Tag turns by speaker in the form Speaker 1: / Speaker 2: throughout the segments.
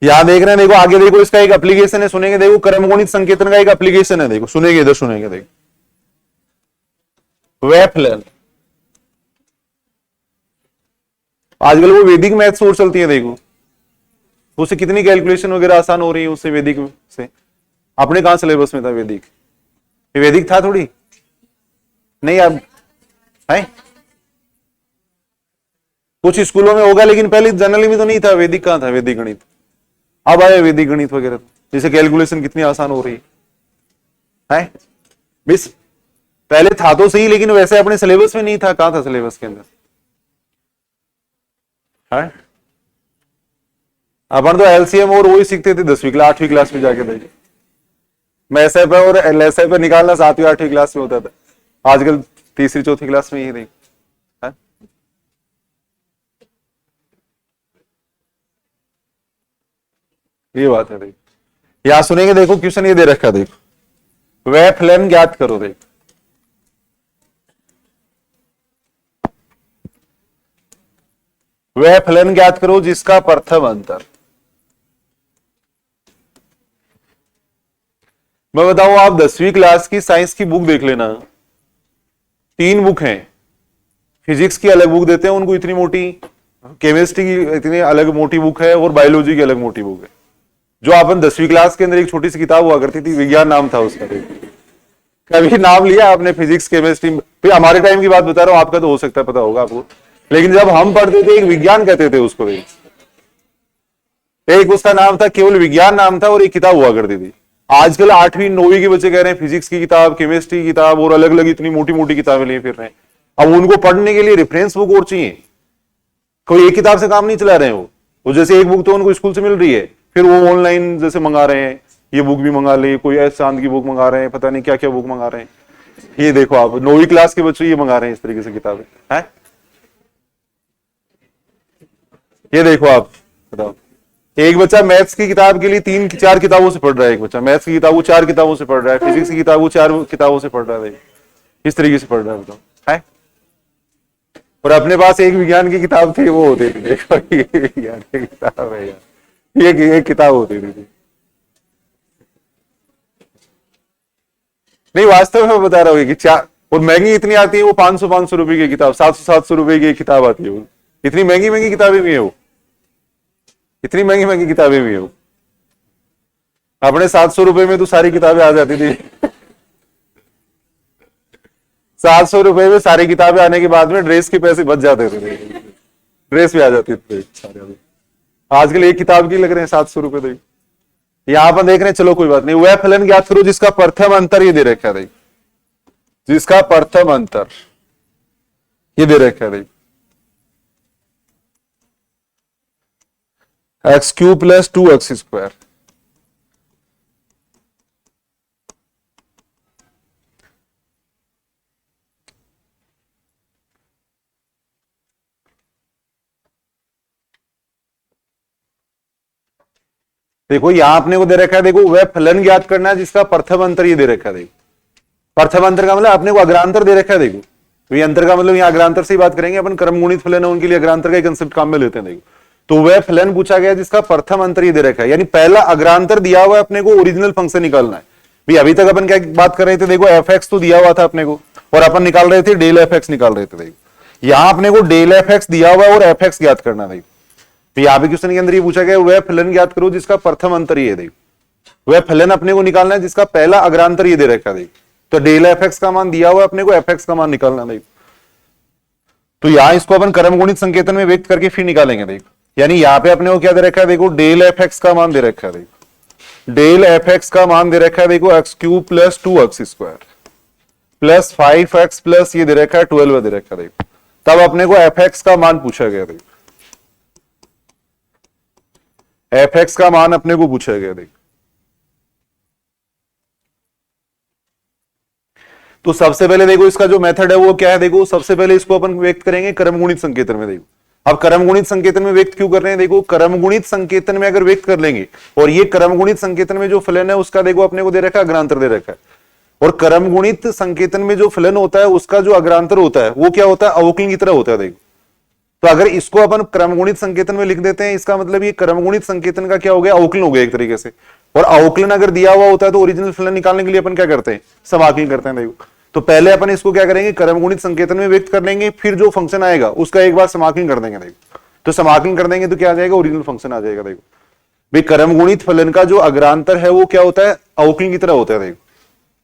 Speaker 1: यहां देख रहे हैं, देखो आगे देखो, इसका एक एप्लीकेशन है, सुनेंगे देखो, क्रमगुणित संकेतन का एक एप्लीकेशन है, देखो सुनेंगे, इधर सुनेंगे देखो, वेफलन। आजकल वो वैदिक मैथ्स और चलती है, देखो उससे कितनी कैलकुलेशन वगैरह आसान हो रही है उससे, वैदिक से। अपने कहां सिलेबस में था वैदिक? ये वैदिक था थोड़ी, नहीं अब है, कुछ स्कूलों में होगा, लेकिन पहले जनरली में तो नहीं था वैदिक। कहां था वैदिक गणित? अब आया वैदिक गणित वगैरह, जिससे कैलकुलेशन कितनी आसान हो रही है मिस। पहले था तो सही, लेकिन वैसे अपने सिलेबस में नहीं था। कहां था सिलेबस के अंदर? है अपन तो एलसीएम और वही सीखते थे 10वीं क्लास 8वीं क्लास में जाके। देखिए मैं एसए पे और एलएसए पे निकालना 7वीं 8वीं क्लास में होता था, आजकल 3री 4थी क्लास में ही देख। ये बात है। देख यहां सुनेंगे, देखो क्वेश्चन ये दे रखा, देखो वेफलन ज्ञात करो। देख वेफलन ज्ञात करो जिसका प्रथम अंतर। मैं बताऊं, आप 10वीं क्लास की साइंस की बुक देख लेना, 3 बुक हैं। फिजिक्स की अलग बुक देते हैं उनको, इतनी मोटी, केमिस्ट्री की इतनी अलग मोटी बुक है, और बायोलॉजी की अलग मोटी बुक है। जो अपन 10वीं क्लास के अंदर एक छोटी सी किताब हुआ करती थी, विज्ञान नाम था उसका। कभी नाम लिया आपने फिजिक्स केमिस्ट्री? फिर हमारे टाइम की बात बता रहा हूं, आपका तो हो सकता है पता होगा आपको, लेकिन जब हम पढ़ते थे एक विज्ञान कहते थे उसको। एक उसका नाम था, केवल विज्ञान नाम था, और एक किताब हुआ करती थी। आजकल 8वीं 9वीं के बच्चे कह रहे हैं फिजिक्स की किताब, केमिस्ट्री की किताब, और अलग अलग इतनी मोटी मोटी किताबें लिए फिर रहे हैं। अब उनको पढ़ने के लिए रेफरेंस बुक और चाहिए, कोई एक किताब से काम नहीं चला रहे हैं वो जैसे एक बुक तो उनको स्कूल से मिल रही है, फिर वो ऑनलाइन जैसे मंगा रहे हैं, ये बुक भी मंगा ली, कोई एस चांद की बुक मंगा रहे हैं, पता नहीं क्या क्या बुक मंगा रहे हैं। ये देखो आप 9वीं क्लास के बच्चे ये मंगा रहे हैं इस तरीके से किताबें हैं। ये देखो आप बताओ, एक बच्चा मैथ्स की किताब के लिए 3-4 किताबों से पढ़ रहा है, एक बच्चा मैथ्स की किताब 4 किताबों से पढ़ रहा है, फिजिक्स की किताब 4 किताबों से पढ़ रहा है, इस तरीके से पढ़ रहा है, बताओ है। और अपने पास एक विज्ञान की किताब थी, वो होती थी, देखो ये विज्ञान की किताब है यार, ये एक किताब होती थी। नहीं वास्तव में बता रहा हूँ कि चार, और महंगी इतनी आती है वो, 500 रुपए की किताब, 700 रुपए की किताब आती है वो, इतनी महंगी महंगी किताबें भी है वो, इतनी महंगी महंगी किताबें भी है वो। अपने 700 रुपए में तो सारी किताबें आ जाती थी। 700 रुपए में सारी किताबें आने के बाद में ड्रेस के पैसे बच जाते थे, ड्रेस भी आ जाती थी सारे। आजकल एक किताब की लग रहे हैं 700 रुपए। देख यहां पर देख रहे हैं, चलो कोई बात नहीं। वह फलन ज्ञात करो जिसका प्रथम अंतर ये दे रखा है, जिसका प्रथम अंतर ये दे रखा है, x³ + 2x²। देखो यहां आपने को दे रखा है, देखो वह फलन ज्ञात करना है जिसका प्रथम अंतर ये दे रखा है। देखो प्रथम अंतर का मतलब अपने को अग्रांतर दे रखा है। देखो तो ये अंतर का मतलब यहाँ अग्रांतर से ही बात करेंगे अपन, क्रमगुणित फलन है उनके लिए अग्रांतर का कंसेप्ट काम में लेते हैं। देखो तो वह फलन पूछा गया जिसका प्रथम अंतर ये दे रखा है, यानी पहला अग्रांतर दिया हुआ है, अपने को ओरिजिनल फंक्शन निकालना है। भाई अभी तक अपन क्या बात कर रहे थे, देखो f(x) तो दिया हुआ था अपने को, और अपन निकाल रहे थे डेल f(x) निकाल रहे थे। देखो यहां अपने को डेल f(x) दिया हुआ है और f(x) ज्ञात करना है। तो यहाँ पे क्वेश्चन के अंदर ये पूछा गया वह फलन ज्ञात करो जिसका प्रथम अंतर ये। देखो वह फलन अपने को निकालना है जिसका पहला अग्रांतर ये दे रखा है। तो डेल f(x) का मान दिया हुआ, अपने को f(x) का मान निकालना है। तो यहां इसको अपन क्रमगुणित संकेतन में व्यक्त करके फिर निकालेंगे। देखो यानी यहाँ पे अपने को क्या दे रखा है, देखो डेल f(x) का मान दे रखा है। देखो डेल f(x) का मान दे रखा है, देखो x³ + 2x² + 5x+ ये दे रखा है 12 दे रखा है। देखो तब अपने को f(x) का मान पूछा गया। देखो f(x) का मान अपने को पूछा गया। देखो तो सबसे पहले देखो इसका जो मेथड है वो क्या है, देखो सबसे पहले इसको अपन व्यक्त करेंगे क्रमगुणित संकेतन में। देखो अब क्रमगुणित संकेतन में व्यक्त क्यों कर रहे हैं, देखो क्रमगुणित संकेतन में अगर व्यक्त कर लेंगे, और ये क्रमगुणित संकेतन में जो फलन है उसका देखो अपने को दे रखा है अग्रांतर दे रखा है, और क्रमगुणित संकेतन में जो फलन होता है उसका जो अग्रांतर होता है वो क्या होता है, अवकलन की तरह होता है। देखो तो अगर इसको अपन क्रमगुणित संकेतन में लिख देते हैं, इसका मतलब ये क्रमगुणित संकेतन का क्या हो गया, अवकलन हो गया एक तरीके से। और अवकलन अगर दिया हुआ होता है तो ओरिजिनल फलन निकालने के लिए अपन क्या करते हैं, समाकलन करते हैं। देखो तो पहले अपन इसको क्या करेंगे, क्रमगुणित संकेतन में व्यक्त कर लेंगे, फिर जो फंक्शन आएगा उसका एक बार समाकलन कर देंगे। देखो तो समाकलन कर देंगे तो क्या आ जाएगा, ओरिजिनल फंक्शन आ जाएगा। देखो भाई क्रमगुणित फलन का जो अग्रांतर है वो क्या होता है, अवकलन की तरह होता है। देखो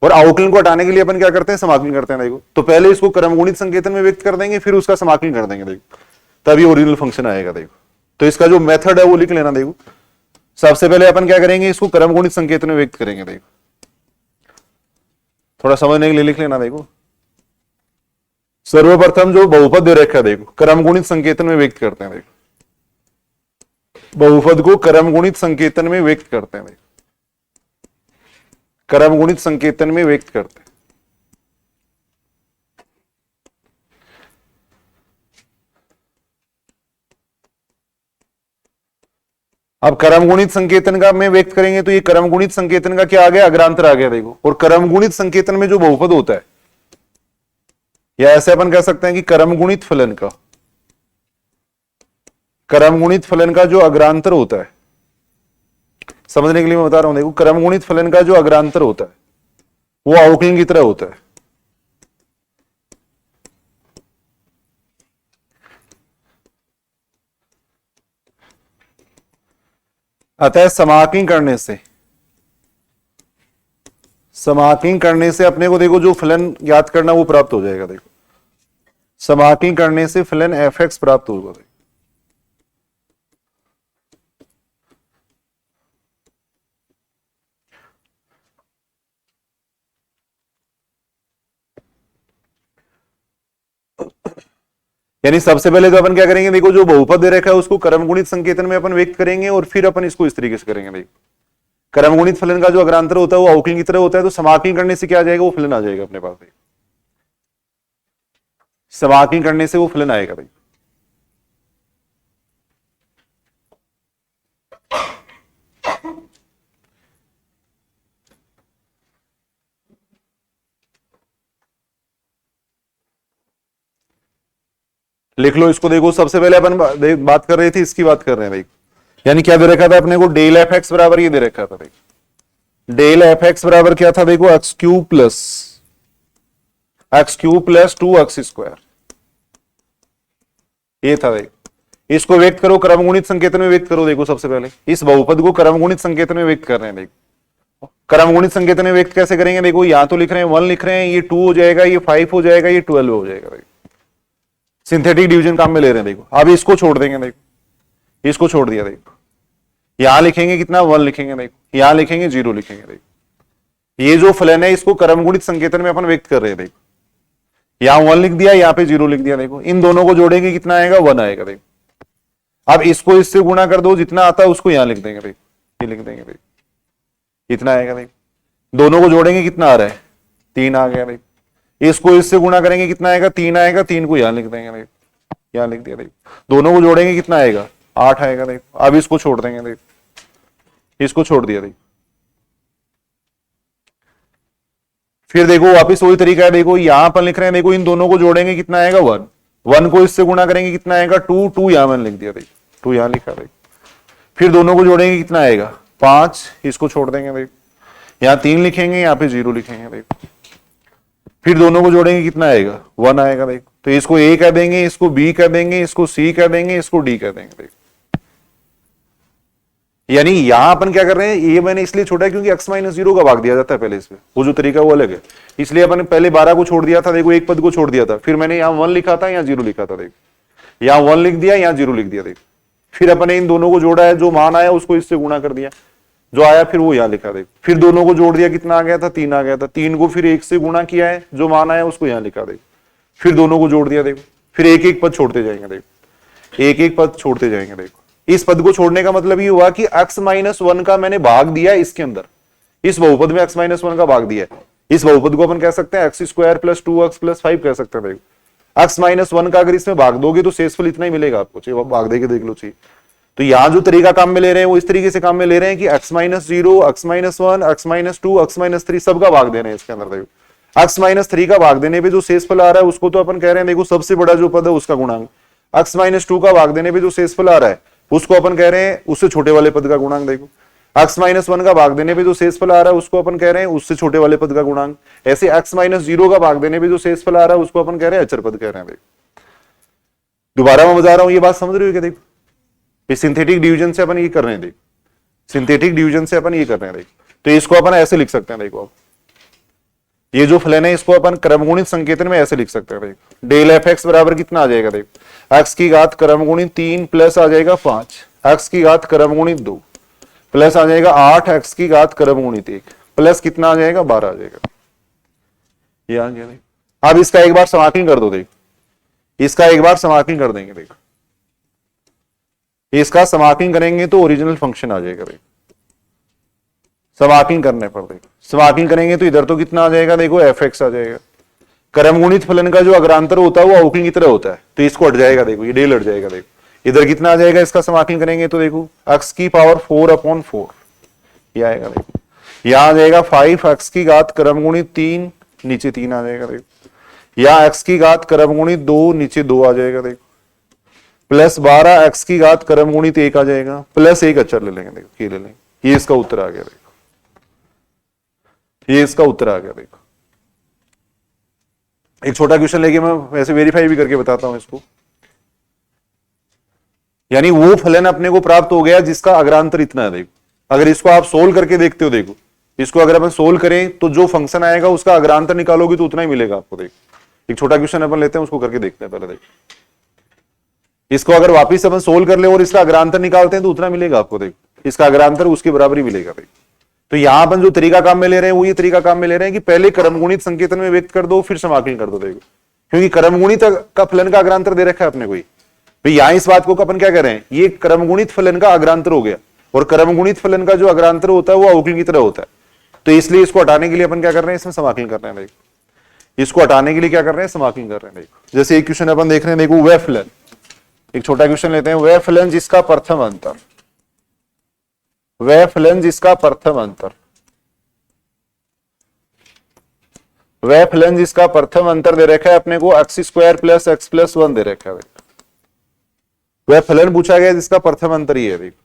Speaker 1: और अवकलन को हटाने के लिए अपन क्या करते हैं, समाकलन करते हैं। देखो तो पहले इसको क्रमगुणित संकेतन में व्यक्त कर देंगे, फिर उसका समाकलन कर देंगे। देखो तभी ओरिजिनल फंक्शन आएगा। देखो तो इसका जो मेथड है वो लिख लेना। देखो सबसे पहले अपन क्या करेंगे, इसको क्रमगुणित संकेतन में व्यक्त करेंगे। देखो थोड़ा समझने के लिए लिख लेना। देखो सर्वप्रथम जो बहुपद दे रखा है, देखो क्रमगुणित संकेतन में व्यक्त करते हैं। देखो बहुपद को क्रमगुणित संकेतन में व्यक्त करते हैं। देखो क्रमगुणित संकेतन में व्यक्त करते हैं। अब क्रमगुणित संकेतन का में व्यक्त करेंगे तो ये क्रमगुणित संकेतन का क्या आ गया, अग्रांतर आ गया। देखो और क्रमगुणित संकेतन में जो बहुपद होता है, या ऐसे अपन कह सकते हैं कि क्रमगुणित फलन का जो अग्रांतर होता है, समझने के लिए मैं बता रहा हूं। देखो क्रमगुणित फलन का जो अग्रांतर होता है वो अवकलन की तरह होता है। अतः समाकलन करने से अपने को देखो जो फलन ज्ञात करना वो प्राप्त हो जाएगा। देखो समाकलन करने से फलन f(x) प्राप्त होगा। यानी सबसे पहले तो अपन क्या करेंगे, देखो जो बहुपद दे रखा है उसको क्रमगुणित संकेतन में अपन व्यक्त करेंगे और फिर अपन इसको इस तरीके से करेंगे। देखो क्रमगुणित फलन का जो अग्रांतर होता है वो अवकलन की तरह होता है, तो समाकलन करने से क्या आ जाएगा, वो फलन आ जाएगा अपने पास। समाकलन करने से वो फलन आएगा। भाई लिख लो इसको। देखो सबसे पहले अपन बात कर रहे थे, इसकी बात कर रहे हैं। देखो यानी क्या दे रखा था अपने को, डेल एफ एक्स बराबर ये दे रखा था। देखो डेल एफ एक्स बराबर क्या था, देखो एक्स क्यूब प्लस 2x², ये था। देखो इसको व्यक्त करो, क्रमगुणित संकेतन में व्यक्त करो। देखो सबसे पहले इस बहुपद को क्रमगुणित संकेतन में व्यक्त कर रहे हैं। देखो क्रमगुणित संकेतन में व्यक्त कैसे करेंगे, देखो यहां तो लिख रहे हैं 1 लिख रहे हैं, ये 2 हो जाएगा, ये 5 हो जाएगा, ये 12 हो जाएगा। देखो सिंथेटिक डिवीजन काम में ले रहे हैं। देखो अब इसको छोड़ देंगे। देखो इसको छोड़ दिया। देखो यहां लिखेंगे कितना, 1 लिखेंगे। देखो यहां लिखेंगे 0 लिखेंगे। देखो ये जो फलन है इसको क्रमगुणित संकेतन में अपन व्यक्त कर रहे हैं। देखो यहां 1 लिख दिया, यहां पे 0 लिख दिया। देखो इन दोनों को जोड़ेंगे कितना आएगा, 1 आएगा। देखो अब इसको इससे गुणा कर दो, जितना आता है उसको यहां लिख देंगे। देखो ये लिख देंगे। देखो इतना आएगा। देखो दोनों को जोड़ेंगे कितना आ रहा है, 3 आ गया। देखो इसको इससे गुणा करेंगे कितना आएगा, 3 आएगा। 3 को यहां लिख देंगे। देखो यहां लिख दिया। देखो दोनों को जोड़ेंगे कितना आएगा, 8 आएगा। देखो अब इसको छोड़ देंगे। देखो इसको छोड़ दिया। देखो फिर देखो वापिस वही तरीका है। देखो यहां पर लिख रहे हैं, देखो इन दोनों को जोड़ेंगे कितना आएगा, 1। 1 को इससे गुणा करेंगे कितना आएगा, 2। 2 यहां मैंने लिख दिया। देखो 2 यहां लिखा। देखो फिर दोनों को जोड़ेंगे कितना आएगा, 5। इसको छोड़ देंगे। देखो यहां 3 लिखेंगे, यहाँ पे 0 लिखेंगे। देखो फिर दोनों को जोड़ेंगे कितना आएगा, 1 आएगा। देखो तो इसको ए कह देंगे, इसको बी कह देंगे, इसको सी कह देंगे, इसको डी कह देंगे। देखो यानी यहां अपन क्या कर रहे हैं, ये मैंने इसलिए छोड़ा क्योंकि x - 0 का भाग दिया जाता है पहले इसमें, वो जो तरीका वो अलग है। इसलिए अपन पहले 12 को छोड़ दिया था। देखो एक पद को छोड़ दिया था, फिर मैंने यहाँ 1 लिखा था, यहाँ 0 लिखा था। देखो यहाँ 1 लिख दिया, यहाँ 0 लिख दिया। देखो फिर अपने इन दोनों को जोड़ा है, जो मान आया उसको इससे गुणा कर दिया, जो आया फिर वो यहाँ लिखा। देखो फिर दोनों को जोड़ दिया, कितना आ गया था, 3 आ गया था। 3 को फिर 1 से गुणा किया है, जो मान आया उसको यहाँ लिखा। देखो फिर दोनों को जोड़ दिया। देखो फिर एक एक पद छोड़ते जाएंगे। देखो एक एक पद छोड़ते जाएंगे। देखो इस पद को छोड़ने का मतलब ये हुआ कि x - 1 का मैंने भाग दिया इसके अंदर, इस बहुपद में x - 1 का भाग दिया है। इस बहुपद को अपन कह सकते हैं x² + 2x + 5 कह सकते हैं। देखो x - 1 का अगर इसमें भाग दोगे तो शेषफल इतना ही मिलेगा आपको, चाहिए भाग देके देख लो। चाहिए तो यहां जो तरीका काम में ले रहे हैं वो इस तरीके से काम में ले रहे हैं कि x - 0, x - 1, x - 2, x - 3 सबका भाग दे रहे हैं इसके अंदर। देखो x - 3 का भाग देने पे जो शेषफल आ रहा है उसको तो अपन कह रहे हैं देखो सबसे बड़ा जो पद है उसका गुणांक। x माइनस 2 का भाग देने पे जो शेषफल आ रहा है उसको अपन कह रहे हैं उससे छोटे वाले पद का गुणांक। देखो x माइनस 1 का भाग देने पे जो शेषफल आ रहा है उसको अपन कह रहे हैं उससे छोटे वाले पद का गुणांक। ऐसे x माइनस 0 का भाग देने पे जो शेषफल आ रहा है उसको अपन कह रहे हैं अचर पद कह रहे हैं। देखो दोबारा मैं बता रहा हूं, ये बात समझ रही हो क्या? देखो ये सिंथेटिक डिवीजन से अपन ये कर रहे हैं। देखो सिंथेटिक डिवीजन से अपन ये कर रहे हैं। देखो तो इसको अपन ऐसे लिख सकते हैं। देखो ये जो फलन है इसको अपन क्रमगुणित संकेतन में ऐसे लिख सकते हैं। देखो डेल एफ एक्स बराबर कितना आ जाएगा? देखो एक्स की घात क्रमगुणित 3 प्लस आ जाएगा 5, एक्स की घात क्रमगुणित 2 प्लस आ जाएगा 8, एक्स की घात क्रमगुणित 1 प्लस कितना आ जाएगा? 12 आ जाएगा। ये आ गया। अब इसका एक बार समाकलन कर दो। देखो इसका एक बार समाकलन कर देंगे। देखो इसका समाकलन करेंगे तो ओरिजिनल फंक्शन आ जाएगा। देखो समाकलन करने पर देखो समाकलन करेंगे तो इधर तो कितना आ जाएगा? देखो एफ एक्स आ जाएगा। क्रमगुणित फलन का जो अग्रांतर होता है वो अवकलन की तरह होता है तो इसको हट जाएगा। देखो ये डेल हट जाएगा। देखो इधर कितना आ जाएगा? इसका समाकलन करेंगे तो देखो एक्स की पावर 4/4 ये आएगा। देखो यहां आ जाएगा 5 एक्स की घात क्रमगुणित 3 नीचे 3 आ जाएगा। देखो या एक्स की घात क्रमगुणित 2 नीचे 2 आ जाएगा। देखो प्लस 12 एक्स की घात क्रमगुणित 1 आ जाएगा प्लस 1 अचर ले लेंगे। देखो ये ले लेंगे। ये इसका उत्तर आ गया। देखो ये इसका उत्तर आ गया। देखो एक छोटा क्वेश्चन लेके मैं वैसे वेरीफाई भी करके बताता हूं इसको। यानी वो फलन अपने को प्राप्त हो गया जिसका अग्रांतर इतना है। देखो अगर इसको आप सोल्व करके देखते हो, देखो इसको अगर अपन सोल्व करें तो जो फंक्शन आएगा उसका अग्रांतर निकालोगे तो उतना ही मिलेगा आपको। देखो एक छोटा क्वेश्चन अपन लेते हैं उसको करके देखते हैं। पहले देखो इसको अगर वापिस अपन सोल्व कर ले और इसका अग्रांतर निकालते हैं तो उतना मिलेगा आपको। देखो इसका अग्रांतर उसके बराबर ही मिलेगा। देखो तो यहां अपन जो तरीका काम में ले रहे हैं वो ये तरीका काम में ले रहे हैं कि पहले क्रमगुणित संकेतन में व्यक्त कर दो फिर समाकलन कर दो। देखो क्योंकि क्रमगुणित का फलन का अग्रांतर दे रखा है अपने कोई। भाई यहां इस बात को अपन क्या कर रहे हैं? ये क्रमगुणित फलन का अग्रांतर हो गया और क्रमगुणित फलन का जो अग्रांतर होता है वो अवकलन की तरह होता है। तो इसलिए इसको हटाने के लिए अपन क्या कर रहे हैं? इसमें समाकलन कर रहे हैं। देखो इसको हटाने के लिए क्या कर रहे हैं? समाकलन कर रहे हैं। देखो जैसे एक क्वेश्चन अपन देख रहे हैं। देखो वह फलन, एक छोटा क्वेश्चन लेते हैं। वह फलन जिसका प्रथम अंतर, वह फलन जिसका प्रथम अंतर, वह फलन जिसका प्रथम अंतर दे रखा है अपने को x² प्लस x प्लस 1 दे रखा है। वह फलन पूछा गया जिसका प्रथम अंतर ही है। देखो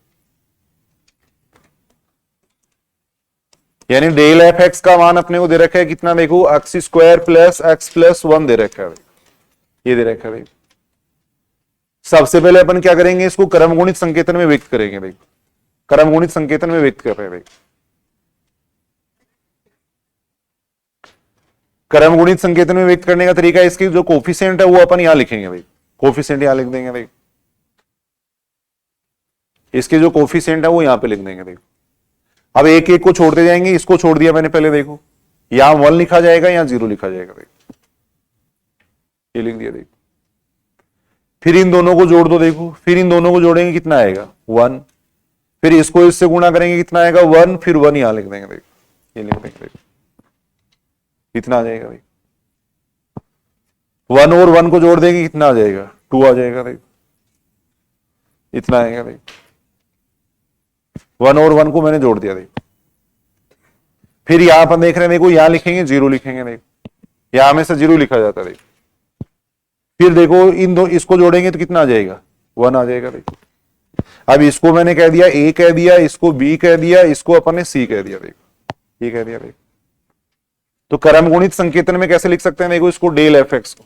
Speaker 1: यानी डेल एफ एक्स का मान अपने को दे रखा है कितना? देखो x² प्लस x प्लस 1 दे रखा है। ये दे रखा है। सबसे पहले अपन क्या करेंगे? इसको क्रमगुणित संकेतन में व्यक्त करेंगे। देखो क्रमगुणित संकेतन में व्यक्त कर रहे हैं। क्रमगुणित संकेतन में व्यक्त करने का तरीका इसकी जो कोफिशिएंट है वो अपन यहां लिखेंगे। भाई कोफिशिएंट यहां लिख देंगे। भाई इसके जो कोफिशिएंट है वो यहां पे लिख देंगे। देखो अब एक एक को छोड़ते जाएंगे। इसको छोड़ दिया मैंने पहले। देखो यहां 1 लिखा जाएगा, यहां 0 लिखा जाएगा। देखो ये लिख दिया। देखो फिर इन दोनों को जोड़ दो। देखो फिर इन दोनों को जोड़ेंगे कितना आएगा? 1। फिर इसको इससे गुणा करेंगे कितना आएगा? 1। फिर 1 यहां लिख देंगे। देखो ये लिख देंगे। देखो कितना आ जाएगा? देखो 1 और 1 को जोड़ देंगे कितना आ जाएगा? 2 आ जाएगा। देखो इतना आएगा। देखो 1 और 1 को मैंने जोड़ दिया। देखो फिर यहां पर देख रहे हैं। देखो यहां लिखेंगे 0 लिखेंगे। देखो यहां में से 0 लिखा जाता है। देखो फिर देखो इन दो इसको जोड़ेंगे तो कितना आ जाएगा? 1 आ जाएगा। देखो अब इसको मैंने कह दिया A कह दिया, इसको B कह दिया, इसको अपन ने C कह दिया। देखो ये कह दिया। देखो तो क्रमगुणित संकेतन में कैसे लिख सकते हैं? देखो इसको डेल एफ एक्स को,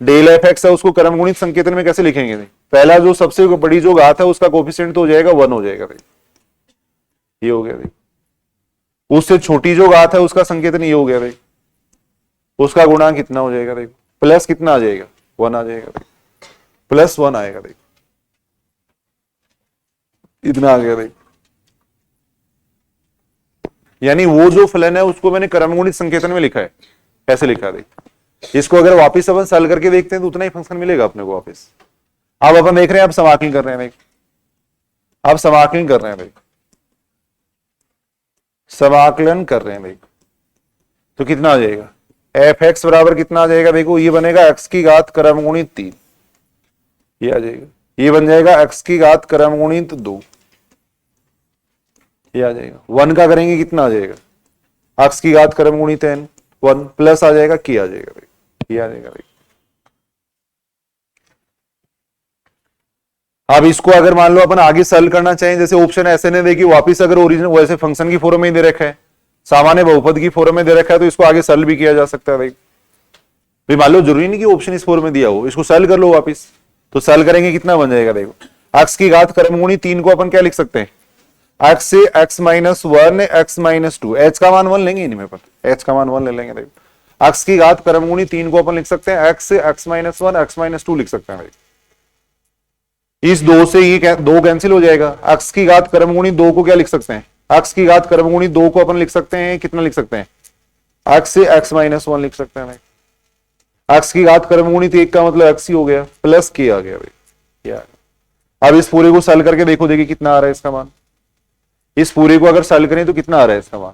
Speaker 1: डेल एफ एक्स है उसको क्रमगुणित संकेतन में कैसे लिखेंगे? पहला जो सबसे बड़ी जो घात है उसका कोफिशिएंट तो हो जाएगा 1 हो जाएगा। देखो ये हो गया। देखो उससे छोटी जो घात है उसका संकेतन ये हो गया। देखो उसका गुणांक कितना हो जाएगा? देखो प्लस कितना आ जाएगा? 1 आ जाएगा। देखो प्लस 1 आएगा। देखो इतना आ गया। देखो यानी वो जो फलन है उसको मैंने क्रमगुणित संकेतन में लिखा है। कैसे लिखा है? देखो इसको अगर वापस अपन सॉल्व करके देखते हैं तो उतना ही फंक्शन मिलेगा अपने को वापस। अब अपन देख रहे हैं, अब समाकलन कर रहे हैं। देखो अब समाकलन कर रहे हैं। देखो समाकलन कर रहे हैं। देखो तो कितना आ जाएगा? एफ एक्स बराबर कितना आ जाएगा? देखो ये बनेगा x की घात क्रमगुणित 3, ये आ जाएगा। ये बन जाएगा x की घात क्रमगुणित 2, ये आ जाएगा। 1 का करेंगे कितना आ जाएगा? x की घात क्रमगुणित n 1 प्लस आ जाएगा की आ जाएगा। ये आ जाएगा। अब इसको अगर मान लो अपन आगे सॉल्व करना चाहें, जैसे ऑप्शन ऐसे ने देखी वापिस अगर ओरिजिनल वैसे फंक्शन की फॉर्म में ही दे रखा है, सामान्य बहुपद की फॉर्म में दे रखा है, तो इसको आगे सॉल्व भी किया जा सकता है। भाई मान लो जरूरी नहीं कि ऑप्शन इस फॉर्म में दिया हो, इसको सॉल्व कर लो वापिस, तो सॉल्व करेंगे कितना बन जाएगा देखो, एक्स की घात क्रमगुणी 3 को अपन क्या लिख सकते हैं, एक्स से x minus 1 x minus 2, H का मान 1 लेंगे इनमें पर, एच का मान 1 ले लेंगे देखो, एक्स की घात क्रमगुणी 3 को अपन लिख सकते हैं एक्स से एक्स माइनस 1 एक्स माइनस 2 लिख सकते हैं भाई। इस 2 से ये 2 कैंसिल हो जाएगा, एक्स की घात क्रमगुणी 2 को क्या लिख सकते हैं, एक्स की घात क्रमगुणी 2 को अपन लिख सकते हैं कितना लिख सकते हैं, एक्स से एक्स माइनस 1 लिख सकते हैं भाई। एक्स की घात क्रमगुणी 1 का मतलब एक्स ही हो गया, प्लस के आ गया भाई, क्या। अब इस पूरे को सॉल्व करके देखो, देखिए कितना आ रहा है इसका मान, इस पूरे को अगर सॉल्व करें तो कितना आ रहा है इसका मान,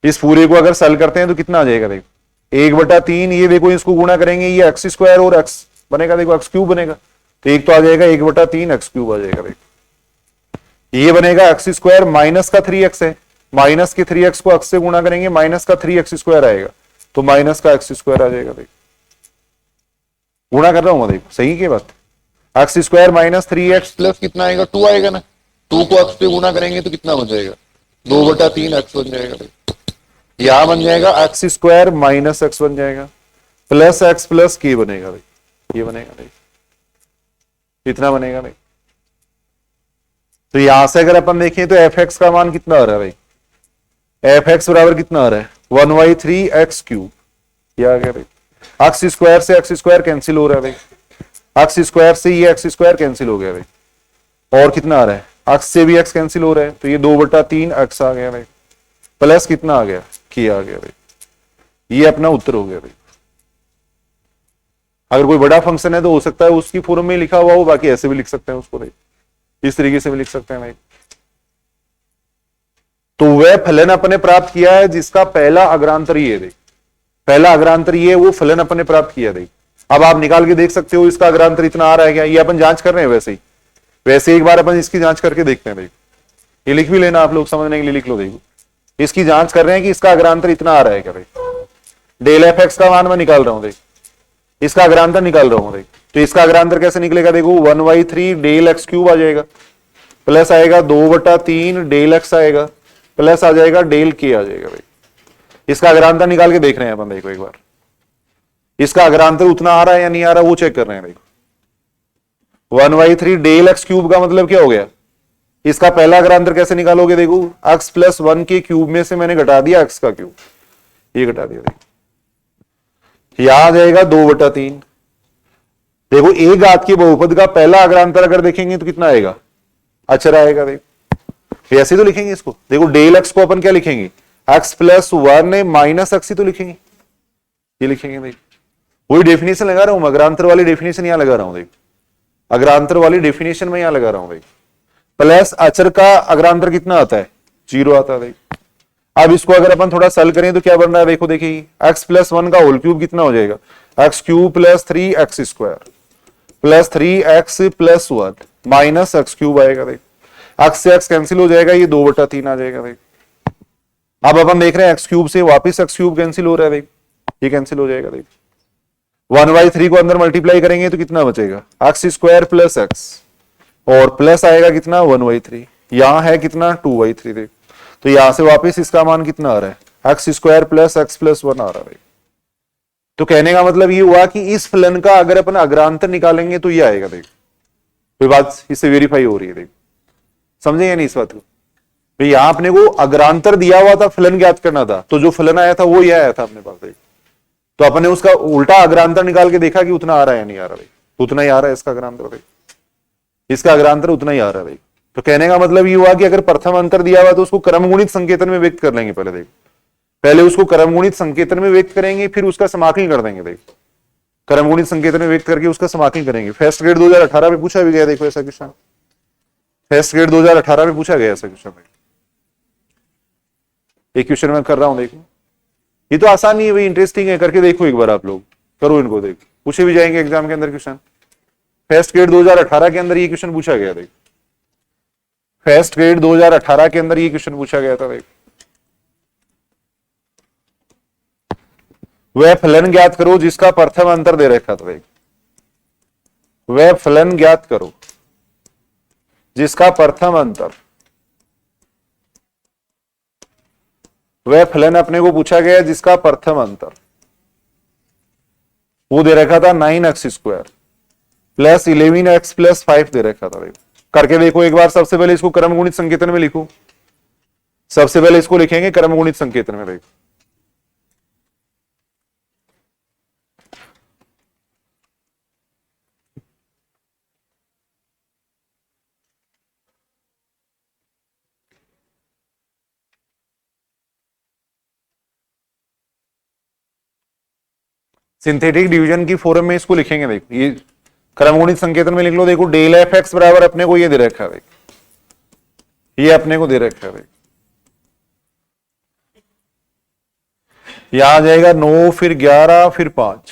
Speaker 1: इस पूरे को अगर सॉल्व करते हैं तो कितना आ जाएगा देखो, 1/3, ये देखो इसको गुणा करेंगे, ये एक्स स्क्वायर और एक्स बनेगा देखो, एक्स क्यूब बनेगा, तो एक तो आ जाएगा 1/3 एक्स क्यूब आ जाएगा देखो, ये बनेगा एक्स स्क्वायर माइनस का 3x है, माइनस के 3x को एक्स से गुणा करेंगे, माइनस का 3x स्क्वायर आएगा, तो माइनस का एक्स स्क्वायर आ जाएगा देखो, गुणा कर रहा हूं मैं देखो, सही की बात, x square minus 3x plus कितना आएगा 2 आएगा ना, 2 को एक्स पे गुणा करेंगे तो कितना बन जाएगा 2/3 एक्स बन जाएगा देखो, यहां बन जाएगा एक्स स्क्वायर माइनस एक्स बन जाएगा, प्लस एक्स प्लस के बनेगा भाई, ये बनेगा भाई, इतना बनेगा भाई। तो यहां से अगर अपन देखें तो एफ एक्स का मान कितना आ रहा है भाई, एफ एक्स बराबर कितना आ रहा है 1/3 एक्स क्यूब, ये आ गया भाई, एक्स स्क्वायर से एक्स स्क्वायर कैंसिल हो रहा है भाई, एक्स स्क्वायर से ये एक्स स्क्वायर कैंसिल हो गया भाई, और कितना आ रहा है एक्स से भी एक्स कैंसिल हो रहा है, तो ये 2/3 एक्स आ गया भाई, प्लस कितना आ गया की आ गया भाई, ये अपना उत्तर हो गया भाई। अगर कोई बड़ा फंक्शन है तो हो सकता है उसकी फॉर्म में लिखा हुआ हो, बाकी ऐसे भी लिख सकते हैं उसको भाई, इस तरीके से भी लिख सकते हैं भाई। तो वह फलन अपने प्राप्त किया है जिसका पहला अग्रांतर ये देख, पहला अग्रांतर ये वो फलन अपने प्राप्त किया देख। अब आप निकाल के देख सकते हो इसका अग्रांतर इतना आ रहा है क्या, ये अपन जांच कर रहे हैं वैसे ही, वैसे एक बार अपन इसकी जांच करके देखते हैं भाई, ये लिख भी लेना आप लोग समझने के लिए, लिख लो देखो, इसकी जांच कर रहे हैं कि इसका अग्रांतर इतना आ रहा है क्या भाई, डेल एफ एक्स का मान मैं निकाल रहा हूं देख, इसका अग्रांतर निकाल रहा हूं देख, तो इसका अग्रांतर कैसे निकलेगा देखो 1/3 डेल एक्स क्यूब आ जाएगा, प्लस आएगा 2/3 डेल एक्स आएगा, प्लस आ जाएगा डेल के आ जाएगा भाई। इसका अग्रांतर निकाल के देख रहे हैं अपन देखो एक बार, इसका अग्रांतर उतना आ रहा है या नहीं आ रहा वो चेक कर रहे हैं देखो, 1/3 डेल एक्स क्यूब का मतलब क्या हो गया, इसका पहला अग्रांतर कैसे निकालोगे देखो, x + 1 के क्यूब में से मैंने घटा दिया x का क्यूब, ये घटा दिया देखो, यहां आ जाएगा 2/3। देखो एक घात के बहुपद का पहला अग्रांतर अगर देखेंगे तो कितना आएगा, अचर आएगा देखो, ऐसे तो लिखेंगे इसको देखो, डेल एक्स को अपन क्या लिखेंगे x + 1 माइनस एक्स ही तो लिखेंगे, ये लिखेंगे देखो, वही डेफिनेशन लगा रहा हूं मैं, अग्रांतर वाली डेफिनेशन यहां लगा रहा हूं देखो, अग्रांतर वाली डेफिनेशन में यहां लगा रहा हूं देखो, प्लस अचर का अग्रांतर कितना आता है 0 आता है देखो। अब इसको अगर अपन थोड़ा सॉल्व करें तो क्या बन रहा है देखो, देखिए x + 1 का होल क्यूब कितना हो जाएगा, x cube plus 3x square plus 3x + 1 minus x cube आएगा देखो, x से x कैंसिल हो जाएगा, ये 2/3 आ जाएगा देखो। अब अपन देख रहे हैं x क्यूब से वापिस x क्यूब कैंसिल हो रहा है देखो, ये कैंसिल हो जाएगा देखो, 1/3 को अंदर मल्टीप्लाई करेंगे तो कितना बचेगा x स्क्वायर प्लस x, और प्लस आएगा कितना 1/3, यहां है कितना 2/3 देखो, तो यहां से वापस इसका मान कितना आ रहा है x स्क्वायर प्लस x + 1 आ रहा है। तो कहने का मतलब ये हुआ कि इस फलन का अगर अपन अग्रांतर निकालेंगे तो ये आएगा देखो, कोई बात इससे वेरीफाई हो रही है देखो, समझे या नहीं इस बात को भाई, यहां अपने को अग्रांतर दिया हुआ था, फलन ज्ञात करना था, तो जो फलन आया था वो ये आया था अपने पास देखो, तो अपने उसका उल्टा अग्रांतर निकाल के देखा कि उतना आ रहा है या नहीं आ रहा भाई, उतना ही आ रहा है इसका अग्रांतर भाई, इसका अग्रांतर उतना ही आ रहा है भाई। तो कहने का मतलब ये हुआ कि अगर प्रथम अंतर दिया हुआ तो उसको क्रमगुणित संकेतन में व्यक्त कर लेंगे, पहले देखो, पहले उसको क्रमगुणित संकेतन में व्यक्त करेंगे, फिर उसका समाकलन कर देंगे देखो, क्रमगुणित संकेतन में व्यक्त करके उसका समाकलन करेंगे। फर्स्ट ग्रेड 2018 में पूछा भी गया देखो ऐसा क्वेश्चन, फर्स्ट ग्रेड 2018 में पूछा गया ऐसा क्वेश्चन, एक क्वेश्चन मैं कर रहा हूं देखो, ये तो आसान नहीं है भाई, इंटरेस्टिंग है, करके देखो एक बार आप लोग, करो इनको देखो, पूछे भी जाएंगे एग्जाम के अंदर क्वेश्चन, फर्स्ट ग्रेड 2018 के अंदर ये क्वेश्चन पूछा गया देखो, फर्स्ट ग्रेड 2018 के अंदर ये क्वेश्चन पूछा गया था देखो, वह फलन ज्ञात करो जिसका प्रथम अंतर दे रखा था। वह फलन ज्ञात करो जिसका प्रथम अंतर, वह फलन अपने को पूछा गया जिसका प्रथम अंतर वो दे रखा था 9x² प्लस 11x प्लस 5 दे रखा था। करके देखो एक बार। सबसे पहले इसको क्रमगुणित संकेतन में लिखो। सबसे पहले इसको लिखेंगे क्रमगुणित संकेतन में। देखो सिंथेटिक डिवीजन की फॉर्म में इसको लिखेंगे। देखो ये क्रमगुणित संकेतन में लिख लो। देखो डेल एफ एक्स बराबर अपने को ये दे रखा है। ये अपने को दे रखा है। यहां आ जाएगा 9 फिर 11 फिर 5।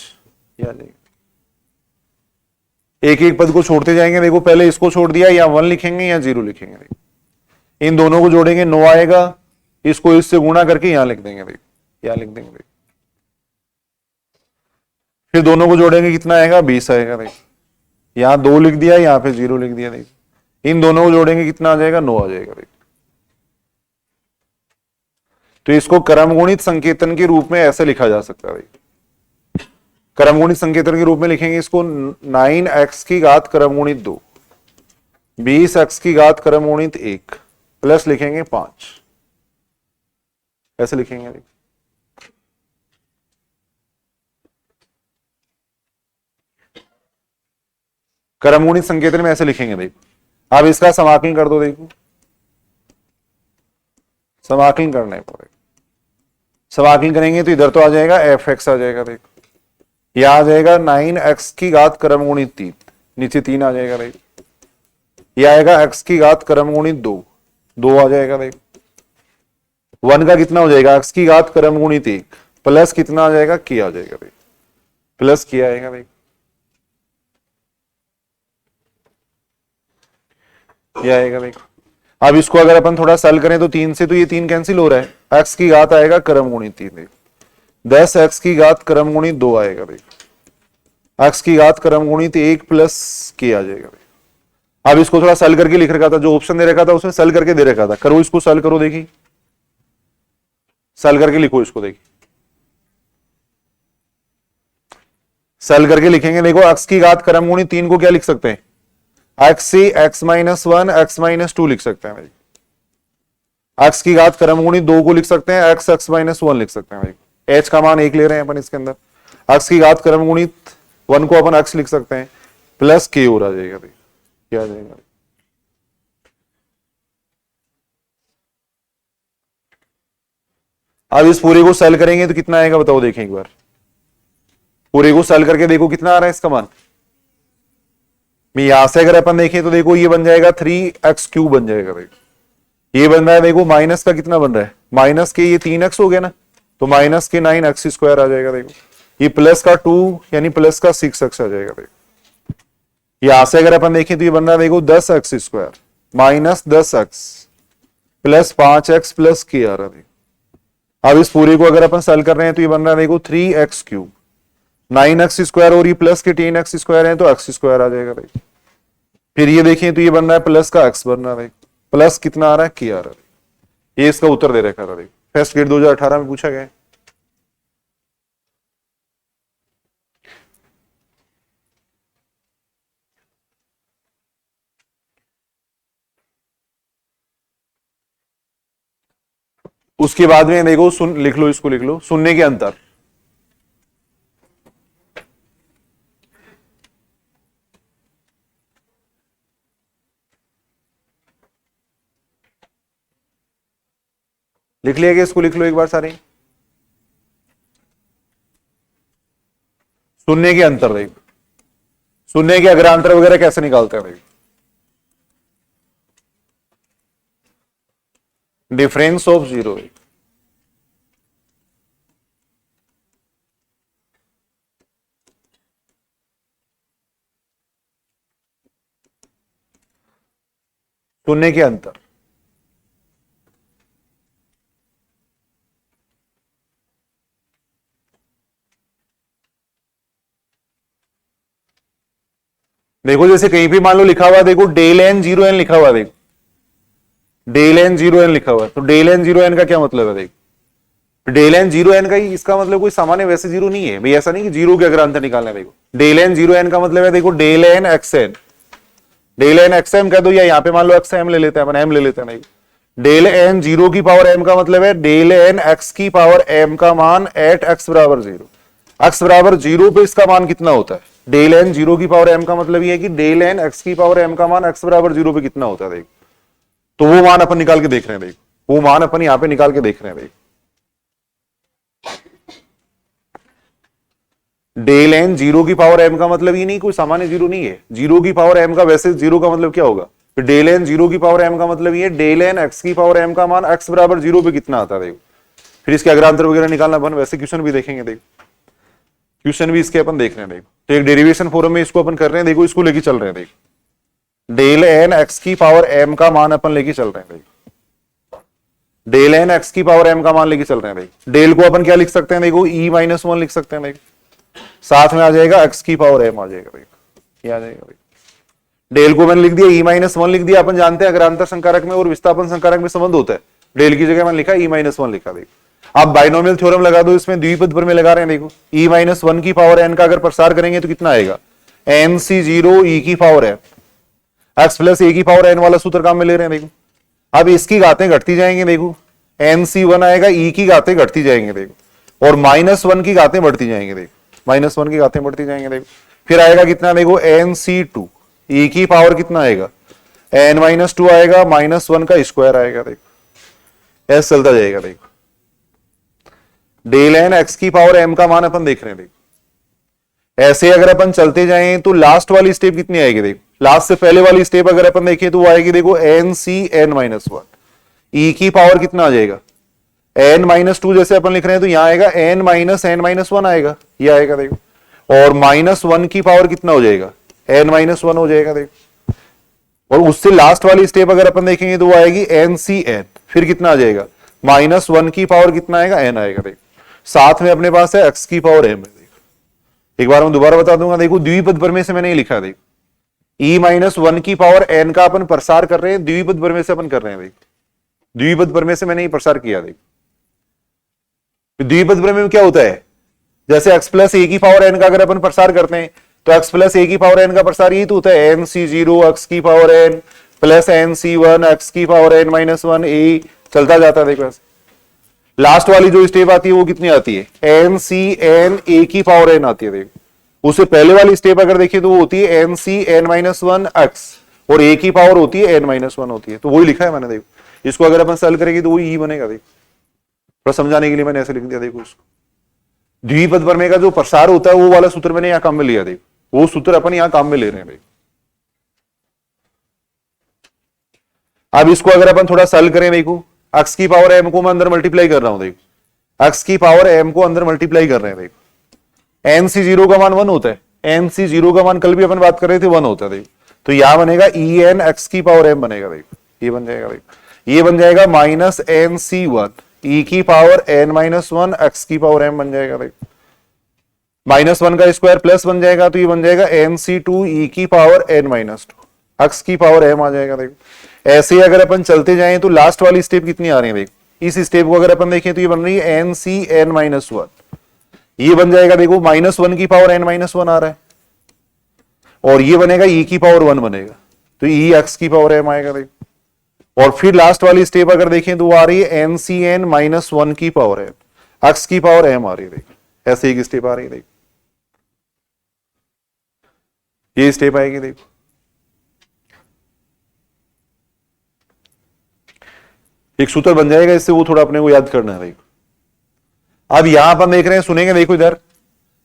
Speaker 1: यह आ जाएगा। एक एक पद को छोड़ते जाएंगे। देखो पहले इसको छोड़ दिया, या 1 लिखेंगे या 0 लिखेंगे। देखो इन दोनों को जोड़ेंगे 9 आएगा, इसको इससे गुणा करके यहां लिख देंगे। देखो यहां लिख देंगे। देखो फिर दोनों को जोड़ेंगे कितना आएगा 20 आएगा। देखो यहां 2 लिख दिया, यहां पे 0 लिख दिया। देखो इन दोनों को जोड़ेंगे कितना आ जाएगा 9 आ जाएगा। देखो तो इसको क्रमगुणित संकेतन के रूप में ऐसे लिखा जा सकता है। क्रमगुणित संकेतन के रूप में लिखेंगे इसको 9x की घात क्रमगुणित 2 20x की घात क्रमगुणित 1 प्लस लिखेंगे 5। ऐसे लिखेंगे। क्रमगुणित संकेतन में ऐसे लिखेंगे। देखो अब इसका समाकलन कर दो। देखो समाकलन करना है पड़ेगा। समाकलन करेंगे तो इधर तो आ जाएगा fx आ जाएगा। देखो यह आ जाएगा 9x की घात क्रमगुणित 3, नीचे 3 आ जाएगा। देखो यह आएगा x की घात क्रमगुणित 2 2 आ जाएगा। देखो 1 का कितना हो जाएगा x की घात क्रमगुणित 1 प्लस कितना आ जाएगा k आ जाएगा। देखो प्लस k आएगा। देखो यह आएगा। देखो अब इसको अगर अपन थोड़ा सॉल्व करें तो 3 से तो ये 3 कैंसिल हो रहा है। x की घात आएगा क्रमगुणित 3। देखो 10x की घात क्रमगुणित 2 आएगा। देखो x की घात क्रमगुणित 1 प्लस k आ जाएगा। अब इसको थोड़ा सॉल्व करके लिख रखा था, जो ऑप्शन दे रखा था उसमें सॉल्व करके दे रखा था। करो इसको सॉल्व करो। देखिए सॉल्व करके लिखो इसको। देखिए सॉल्व करके लिखेंगे। देखो x की घात क्रमगुणित 3 को क्या लिख सकते हैं x से x माइनस 1 x माइनस 2 लिख सकते हैं। x की घात क्रमगुणित 2 को लिख सकते हैं x x माइनस 1 लिख सकते हैं। भाई h का मान 1 ले रहे हैं अपन इसके अंदर। x की घात क्रमगुणित 1 को अपन x लिख सकते हैं प्लस k और आ जाएगा। भाई क्या आ जाएगा। अब इस पूरे को सॉल्व करेंगे तो कितना आएगा बताओ। देखें एक बार पूरे को सॉल्व करके देखो कितना आ रहा है इसका मान। यहां से अगर अपन देखें तो देखो ये बन जाएगा 3x³ बन जाएगा। देखो ये बन रहा है। देखो माइनस का कितना बन रहा है माइनस के ये 3x हो गया ना, तो माइनस के 9x² आ जाएगा। देखो ये प्लस का 2 यानी प्लस का 6x आ जाएगा। देखो यहां से अगर अपन देखें तो ये बन रहा है देखो 10x² minus 10x plus 5x plus k आ रहा है। अब इस पूरे को अगर अपन सॉल्व कर रहे हैं तो ये बन रहा है देखो 3x³ 9x² और ये प्लस के 10x² है तो x² आ जाएगा। देखो फिर ये देखें तो ये बन रहा है प्लस का x बन रहा है। प्लस कितना आ रहा है k आ रहा है। ये इसका उत्तर दे रखा था। देखो फर्स्ट ग्रेड 2018 में पूछा गया है। उसके बाद में देखो सुन लिख लो, इसको लिख लो सुनने के अंतर। लिख लिया कि इसको लिख लो एक बार सारे। सुनने के अंतर देखो, सुनने के अग्रांतर वगैरह कैसे निकालते हैं। डिफरेंस ऑफ 0 सुनने के अंतर। देखो जैसे कहीं भी मान लो लिखा हुआ है, देखो डेल एन जीरो एन लिखा हुआ है, देखो डेल एन जीरो एन लिखा हुआ है, तो डेल एन जीरो एन का क्या मतलब है? देखो डेल एन जीरो एन का ही इसका मतलब कोई सामान्य वैसे जीरो नहीं है भाई, ऐसा नहीं कि जीरो के अग्रांतर निकालना है। देखो डेल एन जीरो एन का मतलब है, देखो del n x n, del n x m कह दो, या यहाँ पे मान लो एक्स एम ले लेते हैं अपन, एम ले लेते हैं। नहीं, डेल एन जीरो की पावर एम का मतलब है डेल एन एक्स की पावर एम का मान एट एक्स बराबर जीरो। एक्स बराबर जीरो पे इसका मान कितना होता है? डेल एन जीरो की पावर एम का मतलब ये है कि डेल एन एक्स की पावर एम का मान एक्स बराबर जीरो पे कितना होता है। देखो तो वो मान अपन निकाल के देख रहे हैं। देखो वो मान अपन यहां पे निकाल के देख रहे हैं। देखो डेल एन जीरो की पावर एम का मतलब ये नहीं कोई सामान्य जीरो नहीं है, जीरो की पावर एम का वैसे जीरो का मतलब क्या होगा? फिर डेल एन जीरो की पावर एम का मतलब ये डेल एन एक्स की पावर एम का मान एक्स बराबर जीरो पे कितना आता है। देखो फिर इसके अग्रांतर वगैरह निकालना अपन वैसे क्वेश्चन भी देखेंगे। देखो क्वेश्चन भी इसके अपन देख रहे हैं। देखो तो एक डेरिवेशन फॉर्म में इसको अपन कर रहे हैं। देखो इसको लेके चल रहे हैं। देखो डेल एन एक्स की पावर एम का मान अपन लेके चल रहे हैं। देखो डेल एन एक्स की पावर एम का मान लेके चल रहे हैं। देखो डेल को अपन क्या लिख सकते हैं? देखो ई माइनस वन लिख सकते हैं। देखो साथ में आ जाएगा एक्स की पावर एम आ जाएगा। देखो ये आ जाएगा। डेल को मैंने लिख दिया ई माइनस वन लिख दिया। अपन जानते हैं अग्रांतर संकारक में और विस्थापन संकारक में संबंध होता है। डेल की जगह मैंने लिखा ई माइनस वन लिखा। देखो आप बाइनोमियल थ्योरम लगा दो, इसमें द्विपद पर में लगा रहे हैं। देखो ई माइनस वन की पावर एन का अगर प्रसार करेंगे तो कितना आएगा? एन सी जीरो ई की पावर एन एक्स प्लस ए की पावर एन वाला सूत्र काम में ले रहे हैं। देखो अब इसकी घातें घटती जाएंगे। देखो एन सी वन आएगा, ई की घातें घटती जाएंगे। देखो और माइनस वन की घातें बढ़ती जाएंगे। देखो माइनस वन की घातें बढ़ती जाएंगे। देखो फिर आएगा कितना? देखो एन सी टू ई की पावर कितना आएगा? एन माइनस टू आएगा, माइनस वन का स्क्वायर आएगा। देखो ऐसे चलता जाएगा। देखो डेल एन एक्स की पावर एम का मान अपन देख रहे हैं। देखो ऐसे अगर अपन चलते जाएं तो लास्ट वाली स्टेप कितनी आएगी? देखो लास्ट से पहले वाली स्टेप अगर अपन देखें तो वो आएगी, देखो एन सी एन माइनस वन, ई की पावर कितना आ जाएगा? एन माइनस टू जैसे अपन लिख रहे हैं तो यहां आएगा एन माइनस वन आएगा, ये आएगा। देखो और माइनस वन की पावर कितना हो जाएगा? एन माइनस वन हो जाएगा। देखो और उससे लास्ट वाली स्टेप अगर अपन देखेंगे तो वो आएगी एन सी एन, फिर कितना आ जाएगा? माइनस वन की पावर कितना आएगा? एन आएगा। देखो साथ में अपने पास है एक्स की पावर एम है। देखो एक बार मैं दोबारा बता दूंगा। देखो द्विपद प्रमेय से मैंने ये लिखा। देखो ई माइनस वन की पावर एन का अपन प्रसार कर रहे हैं, द्विपद प्रमेय से अपन कर रहे हैं। देखो द्विपद प्रमेय से मैंने ये प्रसार किया। देखो द्विपद प्रमेय में क्या होता है? जैसे एक्स प्लस ए की पावर एन का अगर अपन प्रसार करते हैं तो एक्स प्लस ए की पावर एन का प्रसार यही तो होता है, एन सी जीरो एक्स की power n plus n C one x की पावर एन माइनस वन, ए चलता जाता है। देखो लास्ट वाली जो स्टेप आती है वो कितनी आती है? एन सी एन ए की पावर एन आती है। देखो उससे पहले वाली स्टेप अगर देखिए तो वो होती है एन सी एन माइनस वन एक्स और ए की पावर होती है एन माइनस वन होती है। तो वही लिखा है मैंने। देखो इसको अगर अपन सॉल्व करेंगे तो वो ई बनेगा। देखो थोड़ा समझाने के लिए मैंने ऐसे लिख दिया। देखो उसको द्विपद प्रमेय का जो प्रसार होता है वो वाला सूत्र मैंने यहां काम में लिया। देखो वो सूत्र अपन यहां काम में ले रहे हैं। अब इसको अगर अपन थोड़ा सॉल्व करें, देखो एक्स की पावर एम को मैं अंदर मल्टीप्लाई कर रहा हूं। देखो एक्स की पावर एम को अंदर मल्टीप्लाई कर रहे हैं। देखो एन सी जीरो का मान वन होता है, एन सी जीरो का मान कल भी अपन बात कर रहे थे वन होता है। देखो तो यहां बनेगा ई एन एक्स की पावर एम बनेगा। देखो ये बन जाएगा। देखो ये बन जाएगा minus n C one e की power n minus one x की पावर एम बन जाएगा। देखो माइनस वन का स्क्वायर प्लस बन जाएगा तो ये बन जाएगा एन सी टू ई की power n minus two x की पावर एम आ जाएगा। देखो ऐसे अगर अपन चलते जाएं तो लास्ट वाली स्टेप कितनी आ रही है? देखो इस स्टेप को अगर अपन देखें तो ये बन रही है एन सी एन माइनस वन, ये बन जाएगा। देखो माइनस वन की पावर एन माइनस वन आ रहा है और ये बनेगा ई की पावर वन बनेगा तो ई एक्स की पावर एम आएगा। देखो और फिर लास्ट वाली स्टेप अगर देखें तो वो आ रही है एन सी एन माइनस वन की पावर एम एक्स की पावर एम आ रही है। देखो ऐसे एक स्टेप आ रही है। देखो ये स्टेप आएगी। देखो एक सूत्र बन जाएगा इससे, वो थोड़ा अपने को याद करना है। देखो अब यहां अपन देख रहे हैं, सुनेंगे। देखो इधर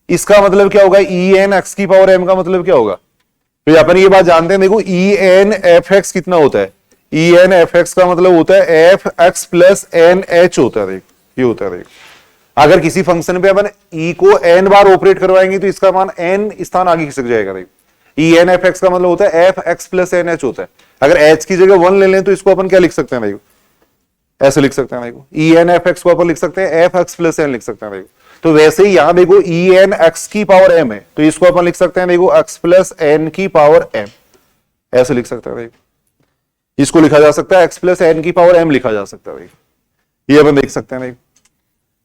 Speaker 1: इसका मतलब क्या होगा? ई एन एक्स की पावर एम का मतलब क्या होगा? तो अपन ये बात जानते हैं। देखो ई एन एफ एक्स कितना होता है? ई एन एफ एक्स का मतलब होता है f x plus n h होता है। देखो ये होता है। देखो अगर किसी फंक्शन पे अपन ई को एन बार ऑपरेट करवाएंगे तो इसका मान एन स्थान आगे खिसक जाएगा। देखो ई एन एफ एक्स का मतलब होता है f x plus n h होता है। अगर एच की जगह वन ले लें तो इसको अपन क्या लिख सकते हैं? देखो ऐसे लिख सकते हैं। देखो ई एन एफ एक्स को अपन लिख सकते हैं एफ एक्स प्लस एन लिख सकते हैं। देखो तो वैसे ही यहां देखो ई एन एक्स की पावर एम है, तो इसको अपन लिख सकते हैं देखो एक्स प्लस एन की पावर एम, ऐसे लिख सकते हैं देखो। इसको लिखा जा सकता है एक्स प्लस एन की पावर एम लिखा जा सकता है देखो, ये अपन देख सकते हैं देखो।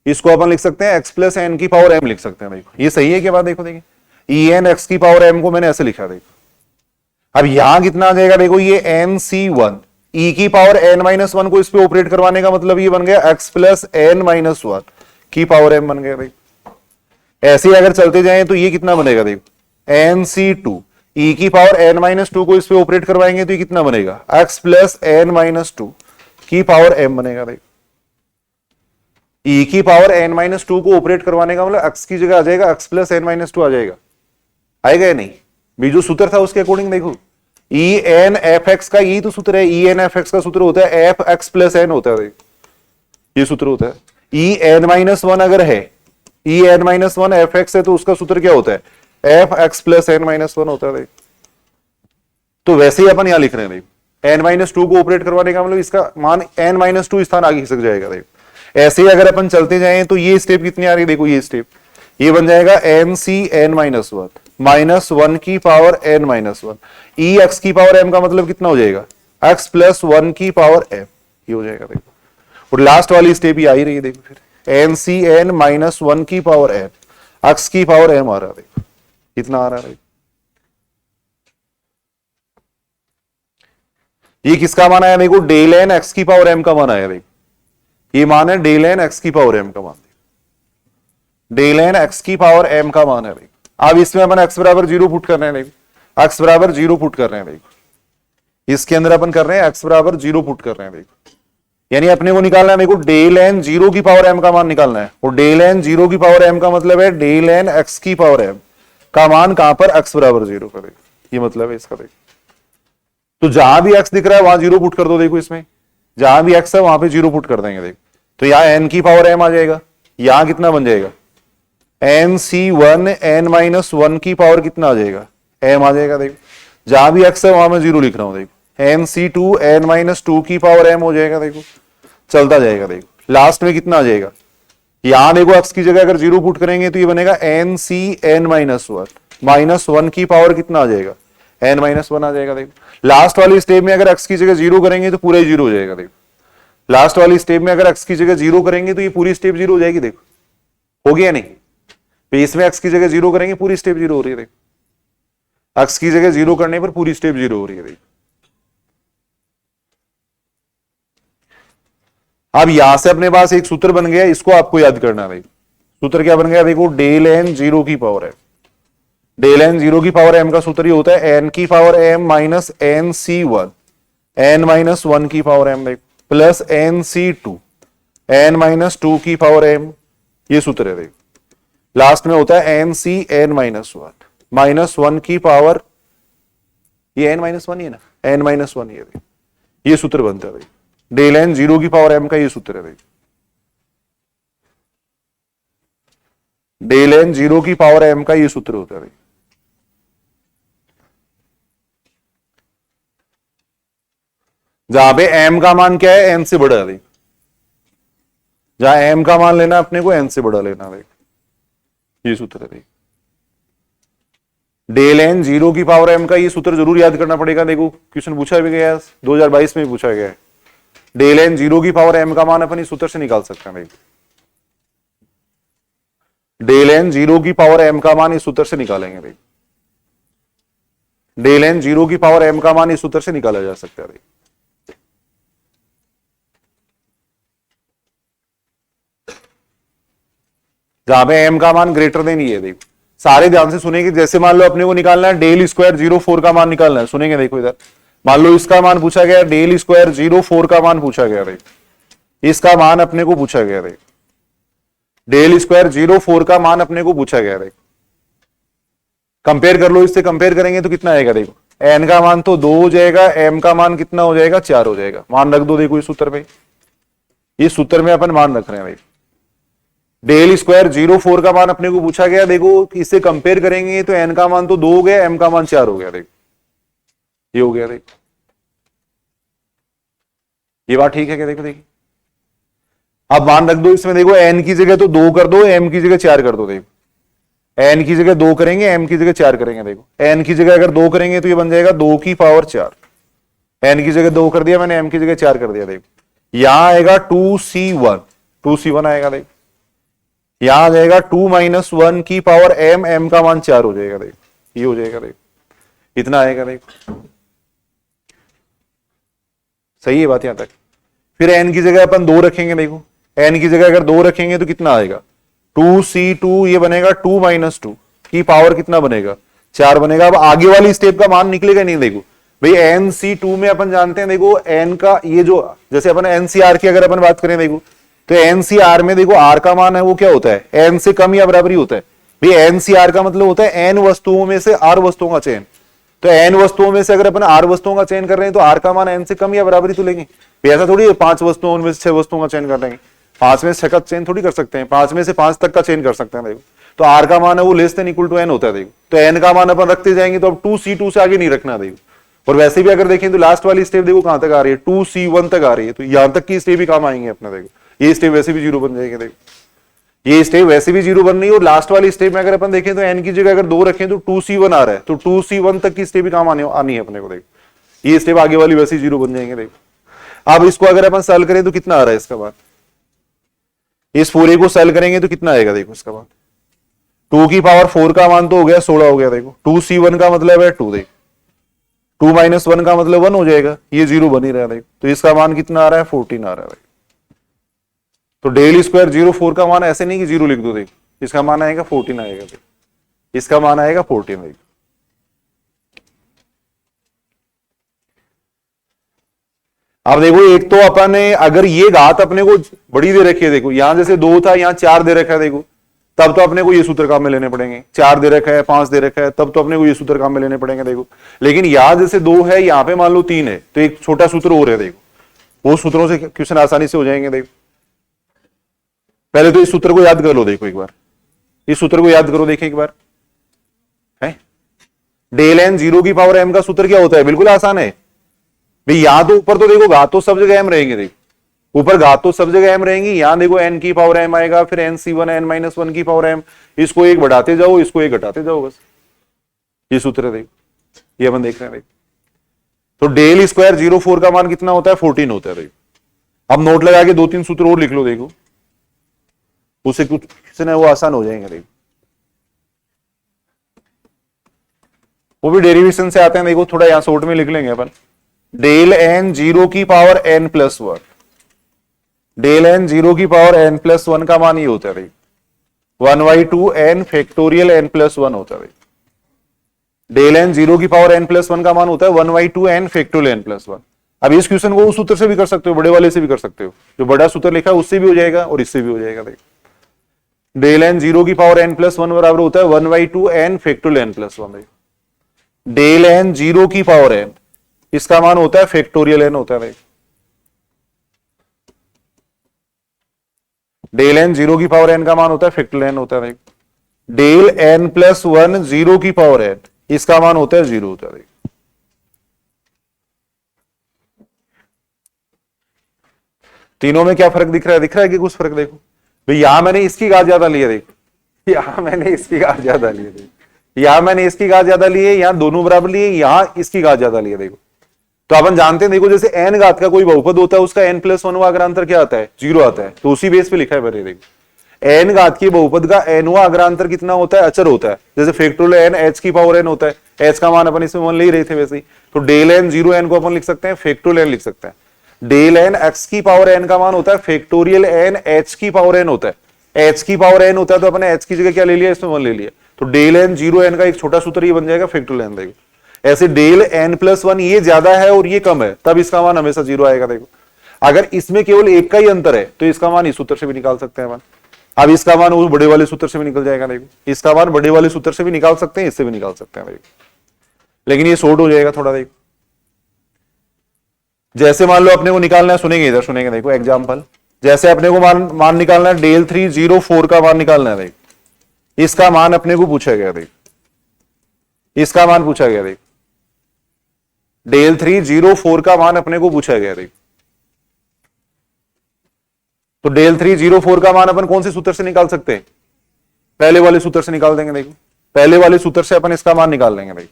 Speaker 1: इसको अपन लिख सकते हैं एक्स प्लस एन की पावर एम लिख सकते हैं देखो। ये सही है क्या बात? देखो देखिए, ई एन एक्स की पावर एम को मैंने ऐसे लिखा देखो। अब यहां कितना आ जाएगा देखो, ये एन सी वन, ई की पावर एन माइनस वन को इस पे ऑपरेट करवाने का मतलब ये बन गया x plus n minus one की पावर एम बन गया देखो। ऐसे ही अगर चलते जाए तो ये कितना बनेगा देखो, एन सी टू, ई की पावर एन माइनस टू को इस पे ऑपरेट करवाएंगे तो ये कितना बनेगा, x plus n minus two की पावर एम बनेगा देखो। ई की पावर एन माइनस टू को ऑपरेट करवाने का मतलब एक्स की जगह आ जाएगा x plus n minus two आ जाएगा, आएगा या नहीं? भी जो सूत्र था उसके अकॉर्डिंग देखो, ई एन एफ एक्स का ई तो सूत्र है, ई एन एफ एक्स का सूत्र होता है एफ एक्स प्लस एन होता है देखो, ये सूत्र होता है। ई एन माइनस वन अगर है, e n minus one f x है तो उसका सूत्र क्या होता है, f x plus n minus one होता है देखो। तो वैसे ही अपन यहां लिख रहे हैं देखो, एन माइनस टू को ऑपरेट करवाने का मतलब इसका मान एन माइनस टू स्थान आगे खिसक जाएगा देखो। ऐसे ही अगर अपन चलते जाएं तो ये स्टेप कितनी आ रही है देखो, ये स्टेप ये बन जाएगा एन सी n minus one minus one की power n minus one, e x की पावर एम का मतलब कितना हो जाएगा, एक्स प्लस वन की पावर एम, ये हो जाएगा देखो। और लास्ट वाली स्टेप ही आ ही रही है देखो, फिर एन सी एन माइनस वन की पावर एन, एक्स की पावर एम आ रहा है देखो, कितना आ रहा है। ये किसका मान आया देखो, डेल एन एक्स की पावर एम का मान आया देखो, ये मान है डेल एन एक्स की पावर एम का मान, डेल एन एक्स की पावर एम का मान है देखो। अब इसमें अपन एक्स बराबर जीरो पुट कर रहे हैं देखो, एक्स बराबर जीरो पुट कर रहे हैं देखो, इसके अंदर अपन कर रहे हैं एक्स बराबर जीरो पुट कर रहे हैं देखो। यानी अपने को निकालना है देखो, डेल एन जीरो की पावर एम का मान निकालना है, और डेल एन जीरो की पावर एम का मतलब है डेल एन एक्स की पावर एम का मान कहां पर, एक्स बराबर जीरो का देखो, ये मतलब है इसका देखो। तो जहां भी एक्स दिख रहा है वहां जीरो पुट कर दो देखो, इसमें जहां भी एक्स है वहां पे जीरो पुट कर देंगे देखो। तो यहां एन की पावर एम आ जाएगा, यहां कितना बन जाएगा, n C one n minus one की पावर कितना आ जाएगा, एम आ जाएगा देखो। जहां भी एक्स है वहां मैं जीरो लिख रहा हूं देखो, n C two n minus two की पावर एम हो जाएगा देखो, चलता जाएगा देखो। लास्ट में कितना आ जाएगा, यहां देखो एक्स की जगह अगर जीरो पुट करेंगे तो ये बनेगा एन सी एन माइनस वन की पावर कितना आ जाएगा, एन माइनस वन आ जाएगा देखो। लास्ट वाली स्टेप में अगर एक्स की जगह जीरो करेंगे तो पूरा ही जीरो हो जाएगा देखो। लास्ट वाली स्टेप में अगर एक्स की जगह जीरो करेंगे तो ये पूरी स्टेप जीरो हो जाएगी देखो, हो गया नहीं? तो इसमें एक्स की जगह जीरो करेंगे पूरी स्टेप जीरो हो रही है देखो, एक्स की जगह जीरो करने पर पूरी स्टेप जीरो हो रही है देखो। अब यहां से अपने पास एक सूत्र बन गया, इसको आपको याद करना है देखो। सूत्र क्या बन गया देखो, डेल एन जीरो की power m, del n zero की पावर एम का सूत्र ये होता है एन की power m minus n C one n minus one की पावर एम देखो, plus n C two n minus two की पावर एम, ये सूत्र है देखो। लास्ट में होता है एन सी एन माइनस वन की पावर, ये एन माइनस वन ही है ना, एन माइनस वन ये सूत्र बनता है भाई, डेल एन जीरो की पावर एम का ये सूत्र है भाई, डेल एन जीरो की पावर एम का ये सूत्र होता है भाई। जहां पे एम का मान क्या है, एन से बड़ा है, जहां एम का मान लेना अपने को एन से बड़ा लेना भाई, ये सूत्र है भाई। डेल एन जीरो की पावर एम का ये सूत्र जरूर याद करना पड़ेगा देखो, क्वेश्चन पूछा भी गया है 2022 में पूछा गया है। डेल एन जीरो की पावर एम का मान अपन इस सूत्र से निकाल सकते हैं भाई, डेल एन जीरो की पावर एम का मान इस सूत्र से निकालेंगे भाई, डेल एन जीरो की पावर एम का मान इस सूत्र से निकाला जा सकता है भाई। जहां पे एम का मान ग्रेटर देन ये है देखो, सारे ध्यान से सुनेंगे। जैसे मान लो अपने को निकालना है डेल स्क्वायर 04 का मान निकालना है, सुनेंगे देखो इधर। मान लो इसका मान पूछा गया, डेल स्क्वायर 04 का मान पूछा गया देखो, इसका मान अपने को पूछा गया देखो, डेल स्क्वायर 04 का मान अपने को पूछा गया देखो। कंपेयर कर लो, इससे कंपेयर करेंगे तो कितना आएगा देखो, एन का मान तो 2 हो जाएगा, एम का मान कितना हो जाएगा, 4 हो जाएगा। मान रख दो देखो इस सूत्र में, इस सूत्र में अपन मान रख रहे हैं भाई। डेल स्क्वायर 04 का मान अपने को पूछा गया देखो, इससे कंपेयर करेंगे तो एन का मान तो 2 हो गया, एम का मान 4 हो गया देखो, ये हो गया देखो। ये बात ठीक है क्या? देखो देखिए, अब मान रख दो इसमें, देखो एन की जगह तो 2 कर दो, एम की जगह 4 कर दो। देखो एन की जगह 2 करेंगे, एम की जगह 4 करेंगे। देखो एन की जगह अगर 2 करेंगे तो ये बन जाएगा 2 की पावर 4। एन की जगह 2 कर दिया मैंने, एम की जगह 4 कर दिया। देखो यहां आएगा 2c1, 2c1 आएगा। देखो यहां आ जाएगा 2 माइनस 1 की पावर एम, एम का मान 4 हो जाएगा। देखो ये हो जाएगा, देखो इतना आएगा। देखो सही है बात यहां तक। फिर एन की जगह अपन 2 रखेंगे। देखो एन की जगह अगर 2 रखेंगे तो कितना आएगा, 2c2, ये बनेगा 2 माइनस 2 की पावर कितना बनेगा, 4 बनेगा। अब आगे वाली स्टेप का मान निकलेगा नहीं। देखो भाई NC2 में अपन जानते हैं, देखो एन का ये जो, जैसे अपन NCR की अगर अपन बात करें, देखो तो NCR में देखो R का मान है वो क्या होता है, N से कम या बराबर ही होता है। भाई NCR का मतलब होता है N वस्तुओं में से R वस्तुओं का चयन। तो N वस्तुओं में से अगर अपन R वस्तुओं का चयन कर रहे हैं तो R का मान N से कम या बराबर ही तो लेंगे। ऐसा थोड़ी है 5 वस्तुओं उनमें से 6 वस्तुओं का चयन कर लेंगे, 5 में से 6 का चयन थोड़ी कर सकते हैं, 5 में से 5 तक का चयन कर सकते हैं। देखो तो R का मान है वो less than equal to N होता है। देखो तो N का मान अपन रखते जाएंगे, तो अब 2C2 से आगे नहीं रखना। देखो और वैसे भी अगर देखें तो लास्ट वाली स्टेप देखो कहां तक आ रही है, 2C1 तक आ रही है, तो यहां तक की स्टेप ही काम आएंगे अपने। देखो ये स्टेप वैसे भी 0 बन जाएंगे। देखो ये स्टेप वैसे भी 0 बन रही है, और लास्ट वाली स्टेप में अगर अपन देखें तो N की जगह अगर 2 रखें तो 2C1 आ रहा है, तो 2C1 तक की स्टेप ही काम आनी है अपने को। देखो ये स्टेप आगे वाली वैसे 0 बन जाएंगे। देखो अब इसको अगर अपन सॉल्व करें तो कितना आ रहा है इसका मान, इस पूरे को सॉल्व करेंगे तो कितना आएगा, देखो इसका मान 2 की पावर 4 का मान तो हो गया 16 हो गया। देखो 2C1 का मतलब है 2, देखो 2 माइनस 1 का मतलब 1 हो जाएगा, ये 0 बन ही रहा है। देखो तो इसका मान कितना आ रहा है, 14 आ रहा है। तो डेल स्क्वायर 0 4 का मान ऐसे नहीं कि 0 लिख दो। देखो इसका मान आएगा 14 आएगा। देखो इसका मान आएगा 14। देखो अब देखो एक तो अपन ने अगर ये घात अपने को बड़ी दे रखी है, देखो यहां जैसे 2 था यहां 4 दे रखा है। देखो तब तो अपने को ये सूत्र काम में लेने पड़ेंगे, 4 दे रखा है 5 दे रखा है, तब तो अपने को ये सूत्र काम में लेने पड़ेंगे। देखो लेकिन यहां जैसे 2 है, यहां पे मान लो 3 है, तो एक छोटा सूत्र और है। देखो वो सूत्रों से क्वेश्चन आसानी से हो जाएंगे। देखो पहले तो इस सूत्र को याद कर लो। देखो एक बार इस सूत्र को याद करो, देखिए एक बार है डेल एन 0 की पावर एम का सूत्र क्या होता है, बिल्कुल आसान है भाई। यहां तो ऊपर तो देखो घात तो सब जगह एम रहेंगे। देखो ऊपर घात तो सब जगह एम रहेंगी, यहां देखो एन की पावर एम आएगा, फिर NC1 n माइनस 1 की पावर एम, इसको एक बढ़ाते जाओ, इसको एक घटाते जाओ, बस ये सूत्र है। देखो ये अपन देख रहे हैं। देखो तो डेल स्क्वायर 0 4 का मान कितना होता है, 14 होता है। देखो अब नोट लगा के 2-3 सूत्र और लिख लो। देखो उससे कुछ ना वो आसान हो जाएंगे। देखो वो भी डेरिवेशन से आते हैं। देखो थोड़ा यहां शॉर्ट में लिख लेंगे अपन, डेल एन 0 की power n plus 1, del n 0 की पावर n प्लस 1 का मान ये होता है 1/2 n फैक्टोरियल n प्लस 1 होता है। डेल एन 0 की पावर n प्लस 1 का मान होता है 1/2 n फैक्टोरियल n प्लस 1। अब इस क्वेश्चन को उस सूत्र से भी कर सकते हो, बड़े वाले से भी कर सकते हो, जो बड़ा सूत्र लिखा है उससे भी हो जाएगा और इससे भी हो जाएगा। देखो डेल एन 0 की पावर n प्लस 1 बराबर होता है 1/2 n factorial n plus 1। Del n 0 की पावर n, इसका मान होता है फैक्टोरियल n होता है। डेल एन 0 की पावर n का मान होता है फैक्टोरियल n होता है। डेल n प्लस 1 0 की पावर n, इसका मान होता है 0 होता है। तीनों में क्या फर्क दिख रहा है, दिख रहा है कि कुछ फर्क? देखो भाई यहां मैंने इसकी घात ज्यादा ली है, देखो यहां मैंने इसकी घात ज्यादा ली है, देखो यहां मैंने इसकी घात ज्यादा ली है, यहां दोनों बराबर लिए, यहां इसकी घात ज्यादा ली है। देखो तो अपन जानते हैं, देखो जैसे n घात का कोई बहुपद होता है उसका n प्लस 1 अग्रांतर क्या आता है, 0 आता है, तो उसी बेस पे लिखा है मैंने। देखो n घात की बहुपद का n अग्रांतर कितना होता है, अचर होता है। जैसे फैक्टोरियल n h की पावर n होता है, h का मान अपन इसमें 1 ले ही रहे थे वैसे ही, तो डेल n 0 n को अपन लिख सकते हैं फैक्टोरियल n लिख सकते हैं। डेल n x की पावर n का मान होता है फैक्टोरियल n h की पावर n होता है, h की पावर n होता है तो अपने h की जगह क्या ले लिया, इसमें 1 ले लिया, तो डेल n 0 n का एक छोटा सूत्र ये बन जाएगा फैक्टोरियल n। देखो ऐसे डेल n प्लस 1 ये ज्यादा है और ये कम है, तब इसका मान हमेशा 0 आएगा। देखो अगर इसमें केवल एक का ही अंतर है तो इसका मान इस सूत्र से भी निकाल सकते हैं अपन। अब इसका मान उस बड़े वाले सूत्र से भी निकल जाएगा। देखो इसका मान बड़े वाले सूत्र से भी निकाल सकते हैं, इससे भी निकाल सकते हैं। देखो लेकिन ये शॉर्ट हो जाएगा थोड़ा। देखो जैसे मान लो अपने को निकालना है, सुनेंगे इधर सुनेंगे, देखो एग्जाम्पल, जैसे अपने को मान निकालना है डेल 3 0 4 का मान निकालना है। देखो इसका मान अपने को पूछा गया, देखो इसका मान पूछा गया, देखो डेल 3 0 4 का मान अपने को पूछा गया। देखो तो डेल 304 का मान अपन कौन से सूत्र से निकाल सकते हैं? पहले वाले सूत्र से निकाल देंगे। देखो पहले वाले सूत्र से अपन इसका मान निकाल लेंगे। देखो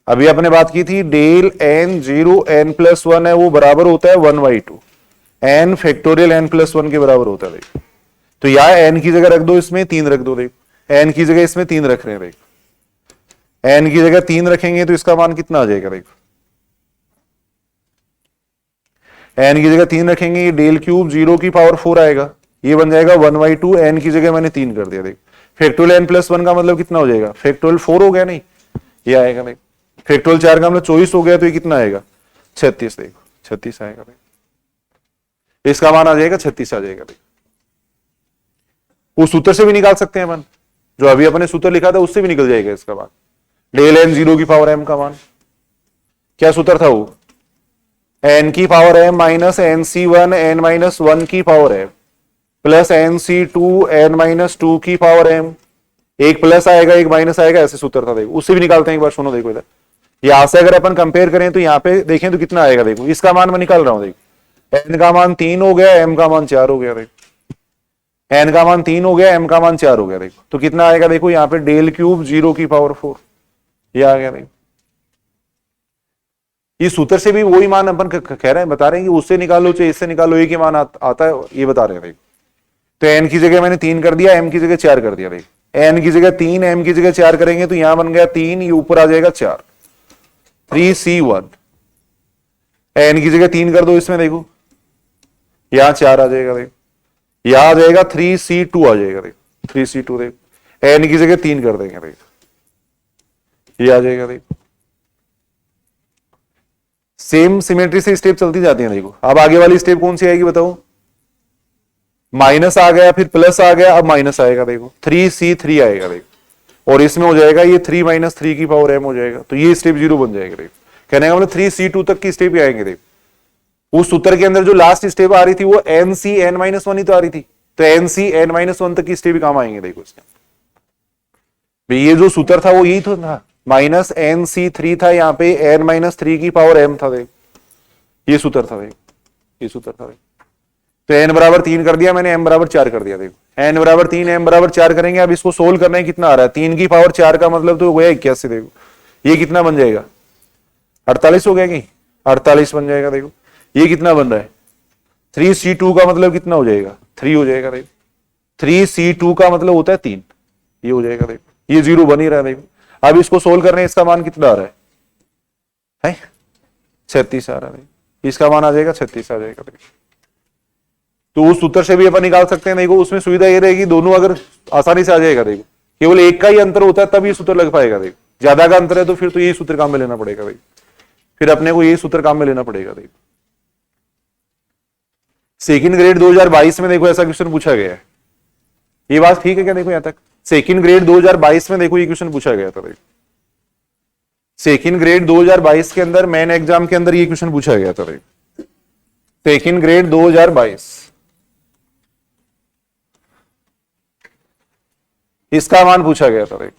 Speaker 1: अभी अपने बात की थी डेल n0 n+1 है वो बराबर होता है 1/2 n फैक्टोरियल n+1 के बराबर होता है। देखो तो यहां n की जगह रख दो, इसमें 3 रख दो। देखो n की जगह इसमें 3 रख रहे हैं। देखो n की जगह 3 रखेंगे तो इसका मान कितना आ जाएगा? देखो n की जगह 3 रखेंगे, ये डेल क्यूब 0 की पावर 4 आएगा, ये बन जाएगा 1/2 n की जगह मैंने 3 कर दिया। देखो फैक्टोरियल n+1 का मतलब कितना हो जाएगा? फैक्टोरियल 4 हो गया, नहीं ये आएगा। देखो फैक्टोरियल 4 का मतलब 24 हो गया, तो ये कितना आएगा? 36। देखो 36 आएगा। देखो इसका मान आ जाएगा 36 आ जाएगा। देखो उस सूत्र से भी निकाल सकते हैं अपन, जो अभी अपने सूत्र लिखा था उससे भी निकल जाएगा इसका मान। डेल n0 की पावर m का मान क्या सूत्र था वो? n की power m minus nc1 n-1 की power m plus nc2 n-2 की पावर m। एक प्लस आएगा एक माइनस आएगा, ऐसे सूत्र था। देखो उससे भी निकालते हैं एक बार, सुनो। देखो इधर यहां से अगर अपन कंपेयर करें तो यहाँ पे देखें तो कितना आएगा? देखो इसका मान मैं निकाल रहा हूं। देखो n का मान 3 हो गया, m का मान 4 हो गया। देखो n का मान 3 हो गया, m का मान 4 हो गया। देखो तो कितना आएगा? देखो यहाँ पे डेल क्यूब 0 की पावर 4 ये आ गया। देखो इस सूत्र से भी वही मान अपन कह रहे हैं, बता रहे हैं कि उससे निकालो चाहे इससे निकालो, एक ही मान आता है, ये बता रहे हैं। देखो तो n की जगह मैंने 3 कर दिया, m की जगह 4 कर दिया। देखो n की जगह 3 m की जगह 4 करेंगे तो यहां बन गया 3, ये ऊपर आ जाएगा 4, 3c1। n की जगह 3 कर दो इसमें, देखो यहां 4 आ जाएगा। देखो यहां आ जाएगा 3c2 आ जाएगा। देखो 3c2। देखो n की जगह 3 कर देंगे। देखो ये आ जाएगा। देखो सेम सिमेट्री से स्टेप चलती जाती है। देखो अब आगे वाली स्टेप कौन सी आएगी बताओ? माइनस आ गया, फिर प्लस आ गया, अब माइनस आएगा। देखो 3c3 आएगा। देखो और इसमें हो जाएगा ये 3 - 3 की पावर m हो जाएगा, तो ये स्टेप 0 बन जाएगा। देखो कहने का मतलब 3c2 तक की स्टेप ही आएंगे। देखो उस सूत्र के अंदर जो लास्ट स्टेप आ रही थी वो nc n-1 ही तो आ रही थी, तो nc n-1 तक की स्टेप ही काम आएंगे। देखो इसके ये जो सूत्र था वो यही तो था, माइनस nc3 था, यहाँ पे n-3 की पावर m था। देखो ये सूत्र था। देखो ये सूत्र था। तो n बराबर 3 कर दिया मैंने, m बराबर 4 कर दिया। देखो n बराबर 3 m बराबर 4 करेंगे। अब इसको सोल्व करना है, कितना आ रहा है? 3 की पावर 4 का मतलब तो हो गया 81। देखो ये कितना बन जाएगा? 48 हो गया कि 48 बन जाएगा। देखो ये कितना बन रहा है? 3c2 का मतलब कितना हो जाएगा? 3 हो जाएगा। देखो 3c2 का मतलब होता है 3, ये हो जाएगा। देखो ये 0 बन ही रहा है। देखो अब इसको सोल्व करने, इसका मान कितना आ रहा है? 36 आ रहा है। इसका मान आ जाएगा 36 आ जाएगा। देखो तो उस सूत्र से भी अपन निकाल सकते हैं। देखो उसमें सुविधा ये रहेगी, दोनों अगर आसानी से आ जाएगा। देखो केवल एक का ही अंतर होता है तब ये सूत्र लग पाएगा। देखो ज्यादा का अंतर है तो फिर तो यही सूत्र काम में लेना पड़ेगा। देखो फिर अपने को यही सूत्र काम में लेना पड़ेगा। देखो सेकंड ग्रेड 2022 में देखो ऐसा क्वेश्चन पूछा गया है। ये बात ठीक है क्या? देखो यहां तक सेकंड ग्रेड 2022 में देखो ये क्वेश्चन पूछा गया था। देखो सेकंड ग्रेड 2022 के अंदर मेन एग्जाम के अंदर ये क्वेश्चन पूछा गया था। देखो सेकंड ग्रेड 2022 इसका मान पूछा गया था। देखो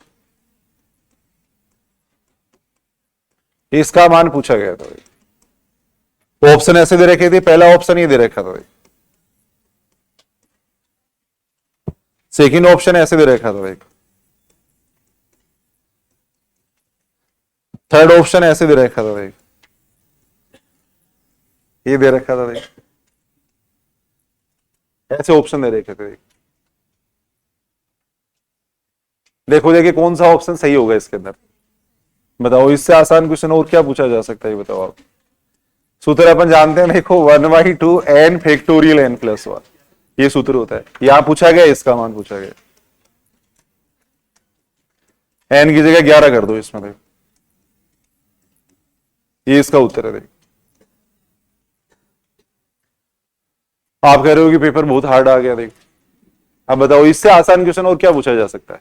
Speaker 1: इसका मान पूछा गया था। देखो ऑप्शन ऐसे दे रखे थे, पहला ऑप्शन ये दे रखा था। सेकंड ऑप्शन ऐसे दे रखा था। देखो थर्ड ऑप्शन ऐसे दे रखा था। देखो ये दे रखा था। देखो ऐसे ऑप्शन दे रखे थे। देखो देखिए कौन सा ऑप्शन सही होगा इसके अंदर, बताओ। इससे आसान क्वेश्चन और क्या पूछा जा सकता है, बताओ आप। सूत्र अपन जानते हैं। देखो 1/2 n फैक्टोरियल n+1 ये सूत्र होता है। यहां पूछा गया, इसका मान पूछा गया। n की जगह 11 कर दो इसमें। देखो ये इसका उत्तर है। देखो आप कह रहे हो कि पेपर बहुत हार्ड आ गया। देखो अब बताओ इससे आसान क्वेश्चन और क्या पूछा जा सकता है?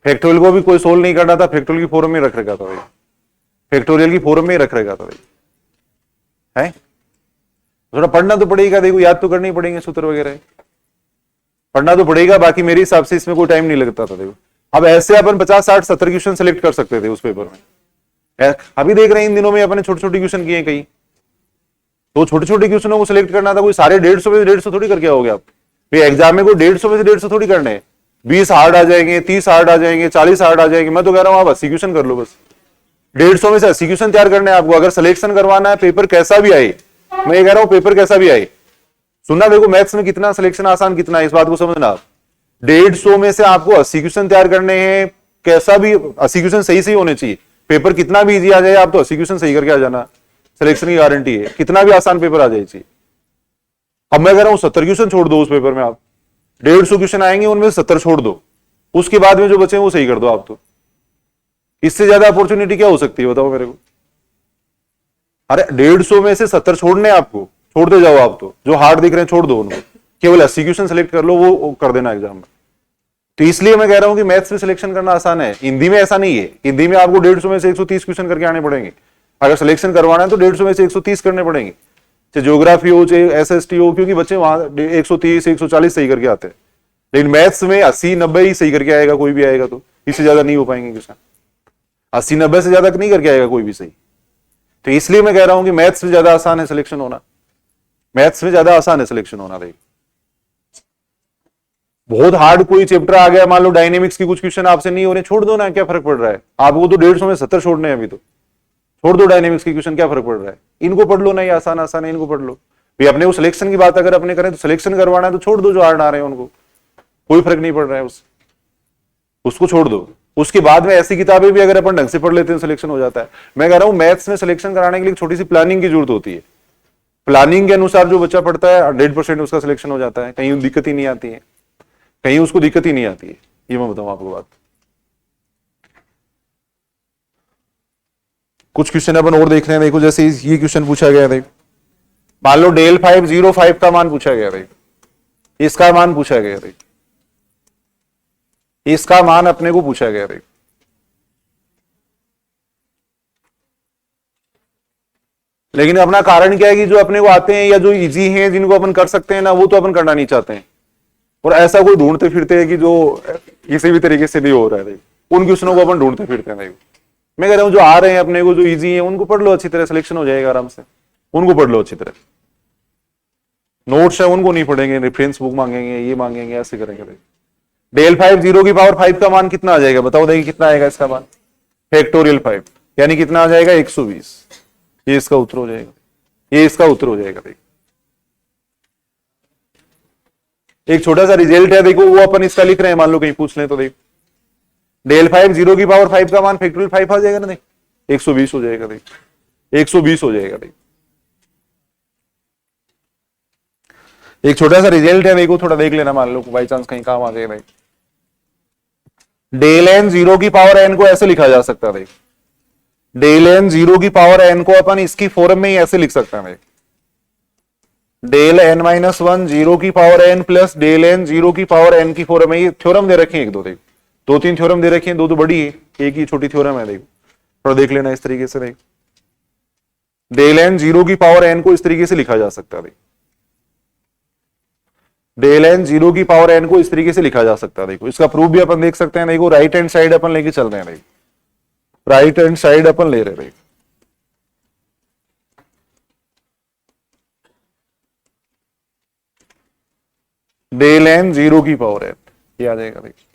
Speaker 1: फैक्टोरियल को भी कोई सोल्व नहीं करना था, फैक्टोरियल की फॉर्म में रख रखा था। भाई फैक्टोरियल की फॉर्म में रख रखा था। भाई है थोड़ा पढ़ना तो पड़ेगा। देखो याद तो करनी पड़ेंगे सूत्र वगैरह, पढ़ना तो पड़ेगा। बाकी मेरे हिसाब से इसमें कोई टाइम नहीं लगता था। देखो अब ऐसे अपन 50 60 70 क्वेश्चन सेलेक्ट कर सकते थे उस पेपर में। अभी देख रहे हैं इन दिनों में अपने छोटे छोटे क्वेश्चन किए कई, तो छोटे छोटे क्वेश्चनों को सिलेक्ट करना था, कोई सारे 150 में से 150 थोड़ी करके आओगे आप। फिर एग्जाम में कोई 150 में से 150 थोड़ी करने हैं, 20 हार्ड आ जाएंगे, 30 हार्ड आ जाएंगे, 40 हार्ड आ जाएंगे। मैं तो कह रहा हूं आप 80 क्वेश्चन कर लो बस, 150 में से 80 क्वेश्चन तैयार करने हैं आपको। अगर सिलेक्शन करवाना है, पेपर कैसा भी आए, मैं ये कह रहा हूं पेपर कैसा भी आए, सुनना देखो मैथ्स में कितना सिलेक्शन आसान कितना है, इस बात को समझना आप। 150 में से आपको 80 क्वेश्चन तैयार करने हैं, कैसा भी 80 क्वेश्चन सही सही होने चाहिए। पेपर कितना भी इजी आ जाए, आप तो 80 क्वेश्चन सही करके आ जाना, सिलेक्शन की गारंटी है। कितना भी आसान पेपर आ जाए चाहिए। अब मैं कह रहा हूं 70 क्वेश्चन छोड़ दो उस पेपर में, आप 150 क्वेश्चन आएंगे उनमें 70 छोड़ दो, उसके बाद में जो बचे वो सही कर दो आप। तो इससे ज्यादा अपॉर्चुनिटी क्या हो सकती है बताओ मेरे को। अरे 150 में से 70 छोड़ने आपको, छोड़ते जाओ आप। तो जो हार्ड दिख रहे हैं छोड़ दो उनको, केवल 80 क्वेश्चन सेलेक्ट कर लो, वो कर देना एग्जाम में। तो इसलिए मैं कह रहा हूं कि मैथ्स में सिलेक्शन करना आसान है। हिंदी में ऐसा नहीं है, हिंदी में आपको 150 में से 130 क्वेश्चन करके आने पड़ेंगे। अगर सिलेक्शन करवाना है तो 150 में से 130 करने पड़ेंगे, चाहे ज्योग्राफी हो चाहे एसएसटी हो, क्योंकि बच्चे वहां 130 140 सही करके आते हैं। लेकिन मैथ्स में 80 90 ही सही करके आएगा कोई भी आएगा, तो इससे ज्यादा नहीं हो पाएंगे क्वेश्चन। 80 90 से ज्यादा नहीं करके आएगा कोई भी सही। तो इसलिए मैं कह रहा हूं कि मैथ्स में ज्यादा आसान है सिलेक्शन होना, मैथ्स में ज्यादा आसान है सिलेक्शन होना। देख बहुत हार्ड कोई चैप्टर आ गया, मान लो डायनेमिक्स की कुछ क्वेश्चन आपसे नहीं हो रहे, छोड़ दो ना, क्या फर्क पड़ रहा है आपको। तो 150 में 70 छोड़ने हैं अभी, तो छोड़ दो डायनेमिक्स की क्वेश्चन, क्या फर्क पड़ रहा है। इनको पढ़ लो ना, ये आसान आसान है, इनको पढ़ लो। भाई अपने को सिलेक्शन की बात अगर अपने करें तो सिलेक्शन करवाना है तो छोड़ दो, जो हार्ड आ रहे हैं उनको कोई फर्क नहीं पड़ रहा है, उसको छोड़ दो। उसके बाद में ऐसी किताबें भी अगर अपन ढंग से पढ़ लेते हैं सिलेक्शन हो जाता है। मैं कह रहा हूं मैथ्स में सिलेक्शन कराने के लिए छोटी सी प्लानिंग की जरूरत होती है। प्लानिंग के अनुसार जो बच्चा पढ़ता है 100% उसका सिलेक्शन हो जाता है, कहीं दिक्कत ही नहीं आती है, कहीं उसको दिक्कत ही नहीं आती है। ये मैं बताऊं आपको बात। कुछ क्वेश्चन अपन और देख रहे हैं, देखो जैसे ये क्वेश्चन पूछा गया है, मान लो डेल 505 का मान पूछा गया है, इसका मान पूछा गया है, इसका मान अपने को पूछा गया है। लेकिन अपना कारण क्या है कि जो अपने को आते हैं या जो इजी हैं जिनको अपन कर सकते हैं ना, वो तो अपन करना नहीं चाहते हैं, और ऐसा कोई ढूंढते फिरते हैं कि जो किसी भी तरीके से नहीं हो रहा है, उन क्वेश्चनों को अपन ढूंढते फिरते हैं। मैं कह रहा हूं जो आ रहे हैं अपने को, जो इजी है उनको पढ़ लो अच्छी तरह, सिलेक्शन हो जाएगा आराम से। उनको पढ़ लो अच्छी तरह, नोट्स है उनको नहीं पढ़ेंगे, रेफरेंस बुक मांगेंगे, ये मांगेंगे, ऐसे करेंगे। डेल 5 0 की पावर 5 का मान कितना आ जाएगा बताओ, देखिए कितना आएगा इसका मान, फैक्टोरियल 5 यानी कितना आ जाएगा 120। ये इसका उत्तर हो जाएगा, ये इसका उत्तर हो जाएगा। देखिए एक छोटा सा रिजल्ट है, देखो वो अपन इसका लिख रहे हैं, मान लो कहीं पूछ लें तो देखो डेल 5 0 की पावर 5 का मान फैक्टोरियल 5 आ जाएगा ना, देख 120 हो जाएगा, देख 120 हो जाएगा। देख एक छोटा सा रिजल्ट है, देखो थोड़ा देख लेना, मान लो बाई चांस कहीं काम आ जाएगा। डेल एन 0 की पावर एन को ऐसे लिखा जा सकता है, देख डेल एन 0 की पावर एन को अपन इसकी फॉर्म में ही ऐसे लिख सकते हैं, देख डेल एन माइनस 1 0 की power n plus del n 0 की पावर एन की फॉर्म में। ये थ्योरम दे रखे हैं एक दो, देख 2-3 थ्योरम दे रखे हैं, 2 तो बड़ी है, एक ही छोटी थ्योरम है, देखो थोड़ा देख लेना इस तरीके से। देख डेल एन 0 की पावर एन को इस तरीके से लिखा जा सकता है, देख डेल एन 0 की पावर एन को इस तरीके से लिखा जा सकता है। देखो इसका प्रूफ भी अपन देख सकते हैं, देखो राइट हैंड साइड अपन लेके चल रहे हैं, देखो राइट हैंड साइड अपन ले रहे हैं, डेल एन 0 की पावर एन ये आ जाएगा, देखो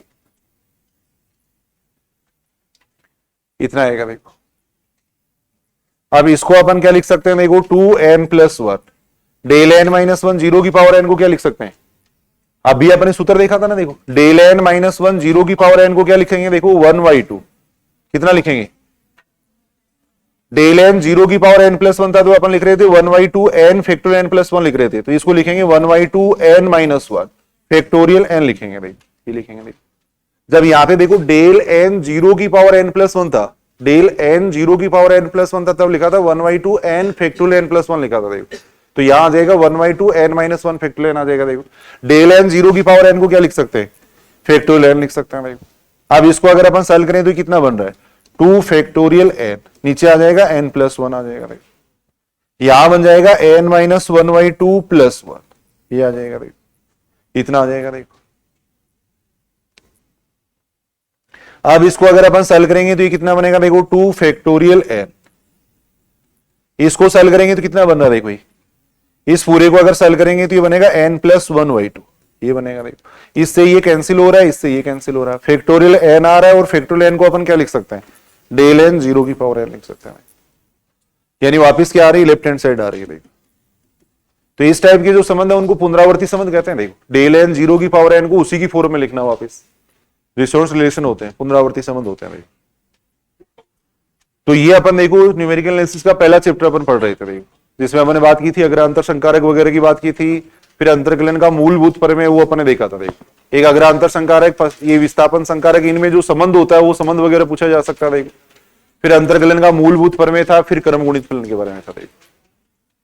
Speaker 1: इतना आएगा। देखो अब इसको अपन क्या लिख सकते हैं, देखो 2n plus 1 del N minus 1 0 की पावर एन को क्या लिख सकते हैं, अभी अपने सूत्र देखा था ना, देखो डेल एन माइनस 1 0 की पावर एन को क्या लिखेंगे, देखो 1/2 कितना लिखेंगे, डेल एन 0 की पावर एन प्लस 1 था तो अपन लिख रहे थे 1/2 एन फैक्टोरियल एन प्लस 1 लिख रहे थे, तो इसको लिखेंगे 1/2 एन माइनस 1 फैक्टोरियल एन लिखेंगे। देखो ये लिखेंगे, देखो जब यहां पे देखो डेल एन 0 की पावर एन प्लस 1 था, डेल एन 0 की पावर एन प्लस 1 था, तब लिखा था 1/2 एन फैक्टोरियल एन प्लस 1 लिखा था। देखो तो यहां आ जाएगा 1/2 एन माइनस 1 फैक्टोरियल एन आ जाएगा। देखो डेल एन 0 की पावर एन को क्या लिख सकते हैं, फैक्टोरियल एन लिख सकते हैं। देखो अब इसको अगर अपन सॉल्व करें तो कितना बन रहा है 2 फैक्टोरियल एन, नीचे आ जाएगा एन प्लस 1 आ जाएगा। देखो यहां बन जाएगा एन माइनस 1/2 प्लस 1, ये आ जाएगा, देखो इतना आ जाएगा। देखो अब इसको अगर अपन सेल करेंगे तो ये कितना बनेगा देखो 2 फैक्टोरियल n। इसको सेल करेंगे तो कितना बन रहा है देखो, इस पूरे को अगर सेल करेंगे तो ये बनेगा n+1/2, ये बनेगा देखो। इससे ये कैंसिल हो रहा है, इससे ये कैंसिल हो रहा है, फैक्टोरियल n आ रहा है और फैक्टोरियल n को अपन क्या लिख सकते हैं, डेल n 0 की पावर n लिख सकते हैं, यानी वापस क्या आ रही है, लेफ्ट हैंड साइड आ रही है देखो। तो इस टाइप के जो संबंध है उनको पुनरावर्ती संबंध कहते हैं देखो। डेल n 0 की पावर n को उसी की फॉर्म में लिखना वापस, रिसोर्स रिलेशन होते हैं, पुनरावर्ती संबंध होते हैं देखो। तो ये अपन देखो न्यूमेरिकल एनालिसिस का पहला चैप्टर अपन पढ़ रहे थे देखो, जिसमें हमने बात की थी अग्रांतर संकारक वगैरह की बात की थी, फिर अंतरकलन का मूलभूत प्रमेय वो अपन ने देखा था देखो। एक अग्रांतर संकारक, ये विस्थापन संकारक, इनमें जो संबंध होता है वो संबंध वगैरह पूछा जा सकता है देखो। फिर अंतरकलन का मूलभूत प्रमेय था, फिर क्रमगुणित फलन के बारे में था देखो।